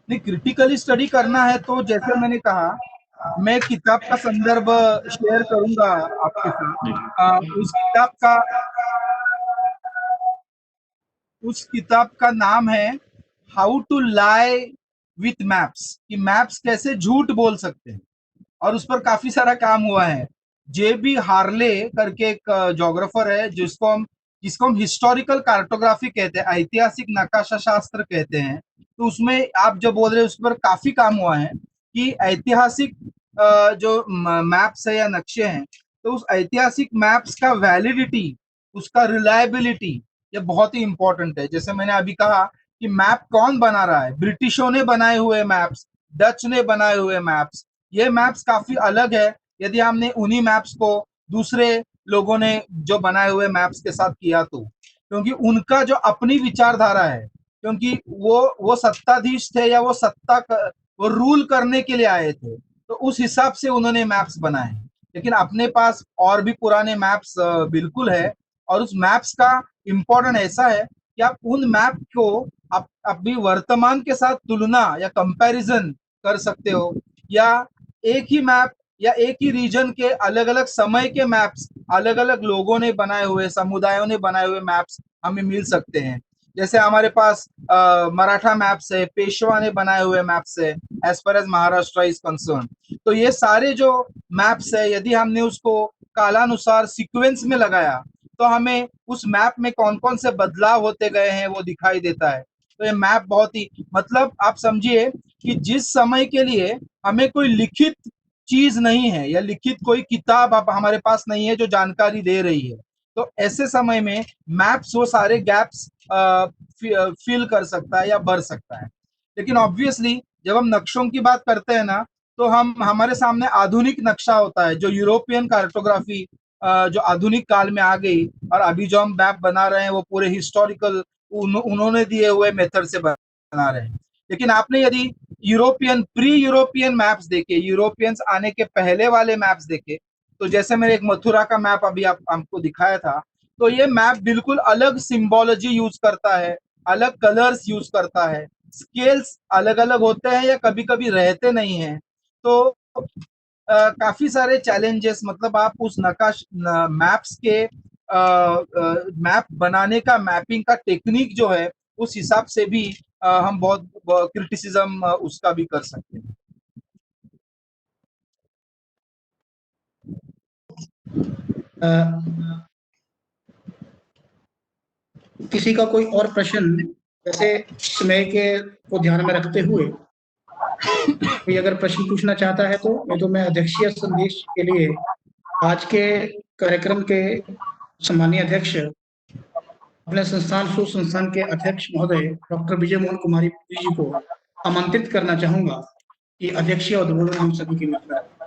नहीं, क्रिटिकली स्टडी करना है तो जैसे मैंने कहा, मैं किताब का संदर्भ शेयर करूंगा आपके साथ। उस किताब का नाम है how to lie with maps, कि मैप्स कैसे झूठ बोल सकते हैं, और उस पर काफी सारा काम हुआ है। जेबी हार्ले करके एक जोग्राफर है जिसको हम हिस्टोरिकल कार्टोग्राफी कहते हैं, ऐतिहासिक नकाशा शास्त्र कहते हैं। तो उसमें आप जो बोल रहे हैं उस पर काफी काम हुआ है कि ऐतिहासिक जो मैप्स है या नक्शे हैं, तो उस ऐतिहासिक मैप्स का वैलिडिटी, उसका रिलायबिलिटी, ये बहुत ही इंपॉर्टेंट है। जैसे मैंने अभी कहा कि मैप कौन बना रहा है, ब्रिटिशों ने बनाए हुए मैप्स, डच ने बनाए हुए मैप्स, ये मैप्स काफी अलग है यदि हमने उन्हीं मैप्स को दूसरे लोगों ने जो बनाए हुए मैप्स के साथ किया तो, क्योंकि उनका जो अपनी विचारधारा है, क्योंकि वो सत्ताधीश थे या वो रूल करने के लिए आए थे, तो उस हिसाब से उन्होंने मैप्स बनाए। लेकिन अपने पास और भी पुराने मैप्स बिल्कुल है, और उस मैप्स का इम्पोर्टेंट ऐसा है कि आप उन मैप को अभी वर्तमान के साथ तुलना या कंपैरिजन कर सकते हो, या एक ही मैप या एक ही रीजन के अलग अलग समय के मैप्स, अलग अलग लोगों ने बनाए हुए, समुदायों ने बनाए हुए मैप्स हमें मिल सकते हैं। जैसे हमारे पास मराठा मैप्स है, पेशवा ने बनाए हुए मैप्स है, as per as Maharashtra is concern. तो ये सारे जो मैप्स है, यदि हमने उसको कालानुसार सीक्वेंस में लगाया तो हमें उस मैप में कौन कौन से बदलाव होते गए हैं वो दिखाई देता है। तो ये मैप बहुत ही, मतलब आप समझिए कि जिस समय के लिए हमें कोई लिखित चीज नहीं है या लिखित कोई किताब आप हमारे पास नहीं है जो जानकारी दे रही है, तो ऐसे समय में मैप्स वो सारे गैप्स फिल कर सकता है या भर सकता है। लेकिन ऑब्वियसली जब हम नक्शों की बात करते हैं ना, तो हम हमारे सामने आधुनिक नक्शा होता है, जो यूरोपियन कार्टोग्राफी जो आधुनिक काल में आ गई, और अभी जो हम मैप बना रहे हैं वो पूरे हिस्टोरिकल उन्होंने दिए हुए मेथड से बना रहे हैं। लेकिन आपने यदि प्री यूरोपियन मैप्स देखे, यूरोपियंस आने के पहले वाले मैप्स देखे, तो जैसे मैंने एक मथुरा का मैप अभी आपको दिखाया था, तो ये मैप बिल्कुल अलग सिंबोलॉजी यूज करता है, अलग कलर्स यूज करता है, स्केल्स अलग अलग होते हैं या कभी कभी रहते नहीं हैं। तो काफी सारे चैलेंजेस, मतलब आप उस मैप्स के मैप बनाने का, मैपिंग का टेक्निक जो है, उस हिसाब से भी हम बहुत क्रिटिसिज्म उसका भी कर सकते हैं। किसी का कोई और प्रश्न, जैसे समय के को ध्यान में रखते हुए कोई अगर प्रश्न पूछना चाहता है तो, नहीं तो मैं अध्यक्षीय संदेश के लिए आज के कार्यक्रम के सम्मानीय अध्यक्ष, अपने संस्थान के अध्यक्ष महोदय डॉक्टर विजय मोहन कुमारी जी को आमंत्रित करना चाहूंगा कि अध्यक्षीय उद्बोधन हम सभी के बीच में रखें।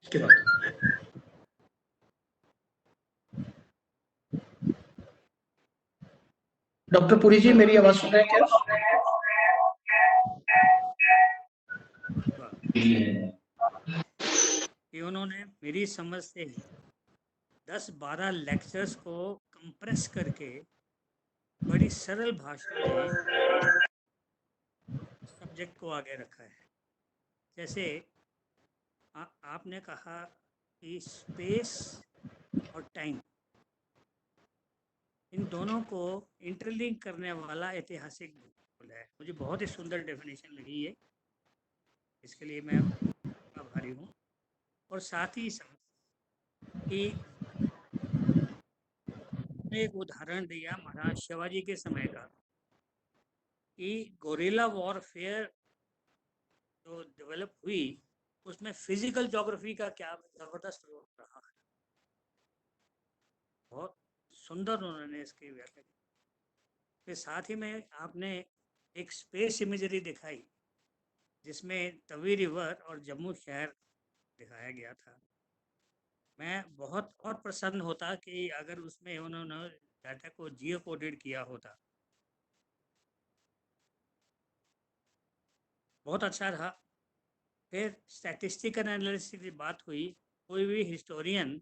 इसके बाद डॉक्टर पुरी जी, मेरी आवाज सुन रहे हैं क्या? कि उन्होंने मेरी समझ से 10-12 लेक्चर्स को कंप्रेस करके बड़ी सरल भाषा में सब्जेक्ट को आगे रखा है। जैसे आपने कहा कि स्पेस और टाइम, इन दोनों को इंटरलिंक करने वाला ऐतिहासिक भूगोल है। मुझे बहुत ही सुंदर डेफिनेशन लगी है, इसके लिए मैं आभारी हूँ। और साथ ही कि एक उदाहरण दिया महाराज शिवाजी के समय का कि गोरिल्ला वॉरफेयर जो डेवलप हुई उसमें फिजिकल ज्योग्राफी का क्या जबरदस्त रोल रहा है। बहुत सुंदर उन्होंने इसकी व्याख्या की। फिर साथ ही में आपने एक स्पेस इमेजरी दिखाई जिसमें तवी रिवर और जम्मू शहर दिखाया गया था। मैं बहुत और प्रसन्न होता कि अगर उसमें उन्होंने डाटा को जियो कोडेड किया होता। बहुत अच्छा रहा। फिर स्टैटिस्टिकल एनालिसिस की बात हुई। कोई भी हिस्टोरियन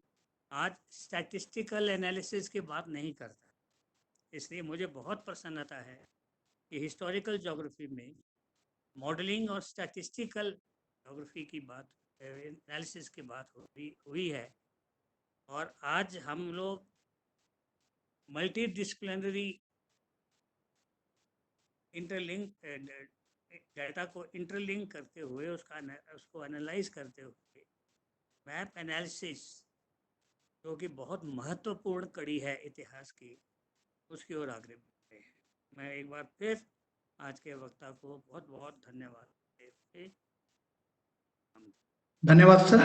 आज स्टैटिस्टिकल एनालिसिस की बात नहीं करता, इसलिए मुझे बहुत प्रसन्नता है कि हिस्टोरिकल ज्योग्राफी में मॉडलिंग और स्टैटिस्टिकल ज्योग्राफी की बात, एनालिसिस की बात हुई है। और आज हम लोग मल्टी डिसिप्लिनरी इंटरलिंक डाटा को इंटरलिंक करते हुए उसको एनालाइज करते हुए मैप एनालिसिस, जो कि बहुत महत्वपूर्ण कड़ी है इतिहास की, उसकी ओर आगे बढ़ते हैं। मैं एक बार फिर आज के वक्ता को बहुत बहुत धन्यवाद देते हुए धन्यवाद सर।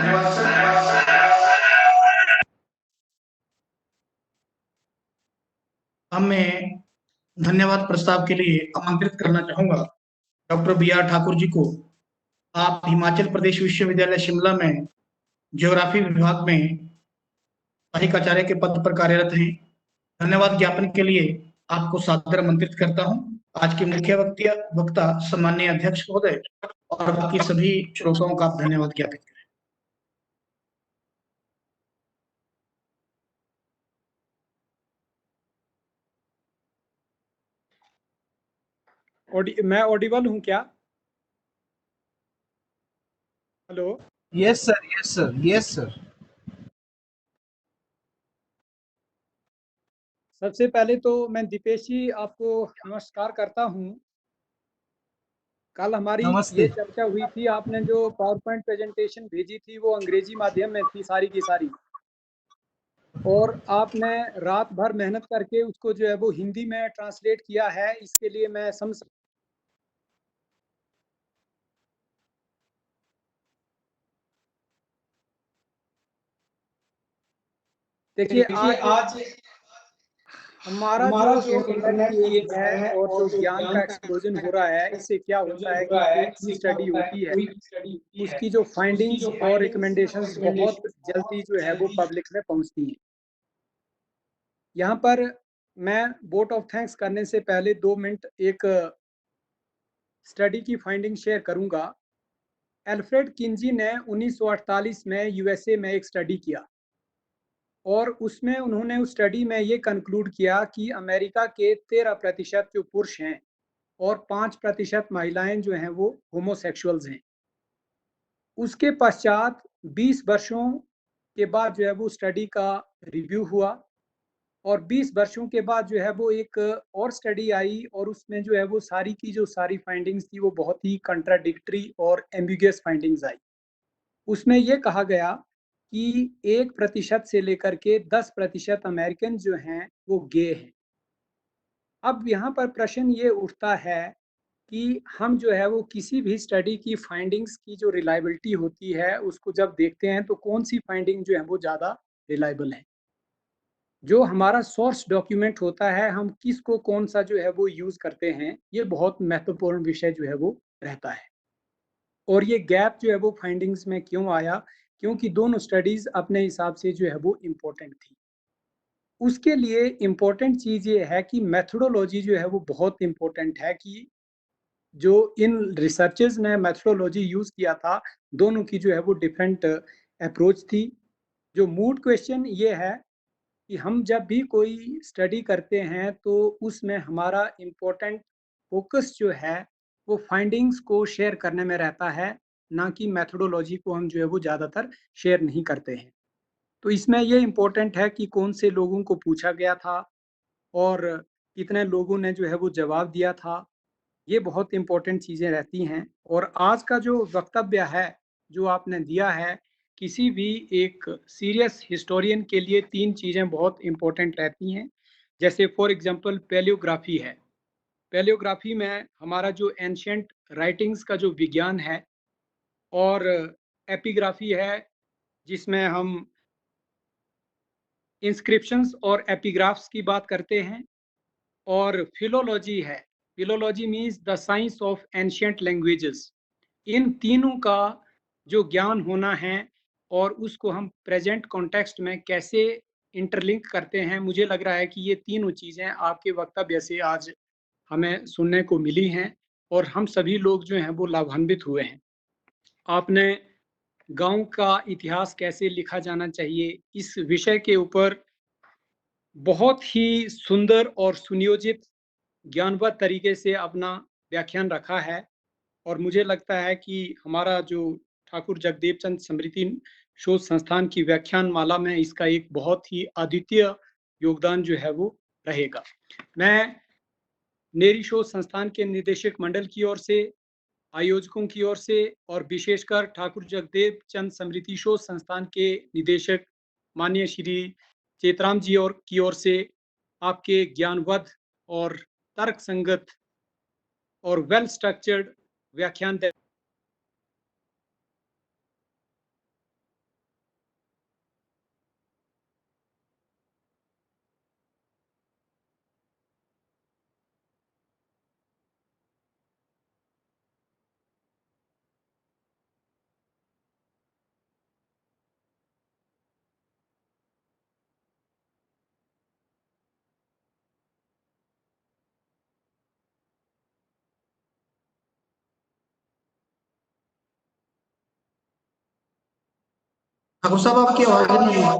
अब मैं धन्यवाद प्रस्ताव के लिए आमंत्रित करना चाहूंगा डॉक्टर BR ठाकुर जी को। आप हिमाचल प्रदेश विश्वविद्यालय शिमला में ज्योग्राफी विभाग में सहायक आचार्य के पद पर कार्यरत हैं। धन्यवाद ज्ञापन के लिए आपको सादर आमंत्रित करता हूं। आज के मुख्य वक्ता सम्माननीय अध्यक्ष महोदय और बाकी सभी श्रोताओं का धन्यवाद ज्ञापित करें। मैं ऑडिबल हूं क्या? Hello. Yes sir, yes sir, yes sir. सबसे पहले तो मैं दीपेश जी आपको नमस्कार करता हूं। कल हमारी नमस्ते। ये चर्चा हुई थी, आपने जो पावर पॉइंट प्रेजेंटेशन भेजी थी वो अंग्रेजी माध्यम में थी सारी की सारी, और आपने रात भर मेहनत करके उसको जो है वो हिंदी में ट्रांसलेट किया है। इसके लिए मैं समझ देखिए आज हमारा जो इंटरनेट की एज है और जो ज्ञान का एक्सप्लोजन हो रहा है, इससे क्या होता है कि कोई भी स्टडी होती है उसकी जो फाइंडिंग्स और रिकमेंडेशंस बहुत जल्दी जो है वो पब्लिक में पहुंचती हैं। यहाँ पर मैं वोट ऑफ थैंक्स करने से पहले 2 मिनट एक स्टडी की फाइंडिंग शेयर करूंगा। एल्फ्रेड किंजी ने 1948 में यूएसए में एक स्टडी किया और उसमें उन्होंने उस स्टडी में ये कंक्लूड किया कि अमेरिका के 13% जो पुरुष हैं और 5% महिलाएं जो हैं वो होमोसेक्सुअल्स हैं। उसके पश्चात 20 वर्षों के बाद जो है वो स्टडी का रिव्यू हुआ और 20 वर्षों के बाद जो है वो एक और स्टडी आई और उसमें जो है वो सारी की जो सारी फाइंडिंग्स थी वो बहुत ही कंट्राडिक्टरी और एम्बिगुअस फाइंडिंग्स आई। उसमें ये कहा गया कि 1% से लेकर के 10% अमेरिकन जो हैं वो गे हैं। अब यहाँ पर प्रश्न ये उठता है कि हम जो है वो किसी भी स्टडी की फाइंडिंग्स की जो रिलायबिलिटी होती है उसको जब देखते हैं तो कौन सी फाइंडिंग जो है वो ज़्यादा रिलायबल है। जो हमारा सोर्स डॉक्यूमेंट होता है, हम किसको कौन सा जो है वो यूज़ करते हैं, ये बहुत महत्वपूर्ण विषय जो है वो रहता है। और ये गैप जो है वो फाइंडिंग्स में क्यों आया? क्योंकि दोनों स्टडीज़ अपने हिसाब से जो है वो इम्पोर्टेंट थी। उसके लिए इम्पोर्टेंट चीज़ ये है कि मेथोडोलॉजी जो है वो बहुत इम्पोर्टेंट है कि जो इन रिसर्चेस में मेथोडोलॉजी यूज किया था, दोनों की जो है वो डिफरेंट अप्रोच थी। जो मूड क्वेश्चन ये है कि हम जब भी कोई स्टडी करते हैं तो उसमें हमारा इम्पोर्टेंट फोकस जो है वो फाइंडिंग्स को शेयर करने में रहता है, ना कि मेथोडोलॉजी को हम जो है वो ज़्यादातर शेयर नहीं करते हैं। तो इसमें ये इम्पोर्टेंट है कि कौन से लोगों को पूछा गया था और कितने लोगों ने जो है वो जवाब दिया था, ये बहुत इम्पोर्टेंट चीज़ें रहती हैं। और आज का जो वक्तव्य है जो आपने दिया है, किसी भी एक सीरियस हिस्टोरियन के लिए 3 चीज़ें बहुत इम्पोर्टेंट रहती हैं। जैसे फॉर एग्जांपल पैलियोग्राफी है। पैलियोग्राफी में हमारा जो एंशिएंट राइटिंग्स का जो विज्ञान है, और एपिग्राफी है जिसमें हम इंस्क्रिप्शंस और एपिग्राफ्स की बात करते हैं, और फिलोलॉजी है। Philology means the science of ancient languages. इन तीनों का जो ज्ञान होना है और उसको हम प्रेजेंट कॉन्टेक्स्ट में कैसे इंटरलिंक करते हैं, मुझे लग रहा है कि ये तीनों चीज़ें आपके वक्तव्य से आज हमें सुनने को मिली हैं और हम सभी लोग जो हैं वो लाभान्वित हुए हैं। आपने गांव का इतिहास कैसे लिखा जाना चाहिए, इस विषय के ऊपर बहुत ही सुंदर और सुनियोजित ज्ञानवत तरीके से अपना व्याख्यान रखा है। और मुझे लगता है कि हमारा जो ठाकुर जगदेव चंद स्मृति शोध संस्थान की व्याख्यान माला में इसका एक बहुत ही अद्वितीय योगदान जो है वो रहेगा। मैं नेरी शोध संस्थान के निदेशक मंडल की ओर से, आयोजकों की ओर से और विशेषकर ठाकुर जगदेव चंद स्मृति शोध संस्थान के निदेशक माननीय श्री चेतराम जी और की ओर से आपके ज्ञानवद्ध और तर्क संगत और वेल स्ट्रक्चर्ड व्याख्यान ठाकुर साहब आपकी आवाज नहीं है।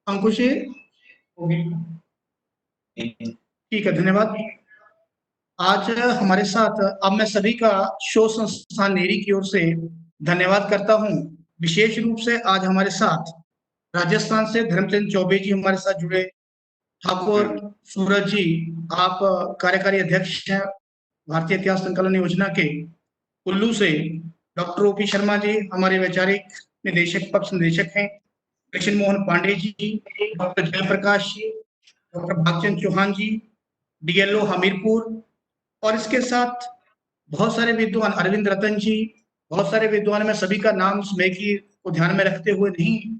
अंकुश जी, ठीक है, धन्यवाद। आज हमारे साथ, अब मैं सभी का शोध संस्थान नेरी की ओर से धन्यवाद करता हूं। विशेष रूप से आज हमारे साथ राजस्थान से धर्मचंद चौबे जी हमारे साथ जुड़े, ठाकुर सूरज जी, आप कार्यकारी अध्यक्ष हैं भारतीय इतिहास संकलन योजना के कुल्लू से, डॉक्टर ओपी शर्मा जी हमारे वैचारिक निदेशक पक्ष निदेशक हैं, कृष्ण मोहन पांडे जी, डॉक्टर जयप्रकाश जी, डॉक्टर भागचंद चौहान जी, डीएलओ हमीरपुर, और इसके साथ बहुत सारे विद्वान, अरविंद रतन जी, बहुत सारे विद्वान, मैं सभी का नाम स्मृति को ध्यान में रखते हुए नहीं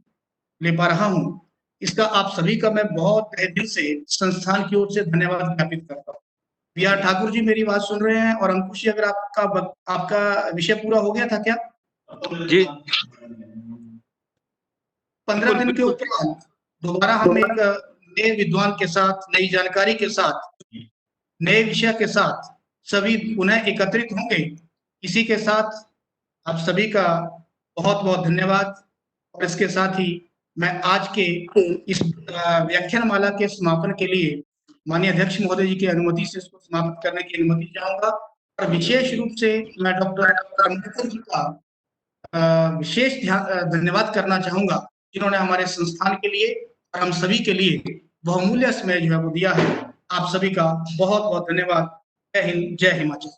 ले पा रहा हूं। इसका आप सभी का मैं बहुत तहे दिल से संस्थान की ओर से धन्यवाद ज्ञापित करता हूँ। बिया ठाकुर जी मेरी बात सुन रहे हैं, और अंकुश जी, अगर आपका विषय पूरा हो गया था क्या? जी, 15 दिन के उपरांत दोबारा हम एक नए विद्वान के साथ, नई जानकारी के साथ, नए विषय के साथ सभी पुनः एकत्रित होंगे। इसी के साथ आप सभी का बहुत बहुत धन्यवाद। और इसके साथ ही मैं आज के इस व्याख्यान माला के समापन के लिए माननीय अध्यक्ष महोदय जी की अनुमति से इसको समाप्त करने की अनुमति चाहूंगा। और विशेष रूप से मैं डॉक्टर अम्बेडकर जी का विशेष धन्यवाद करना चाहूंगा, जिन्होंने हमारे संस्थान के लिए और हम सभी के लिए बहुमूल्य समय जो है वो दिया है। आप सभी का बहुत बहुत धन्यवाद। जय हिंद, जय हिमाचल।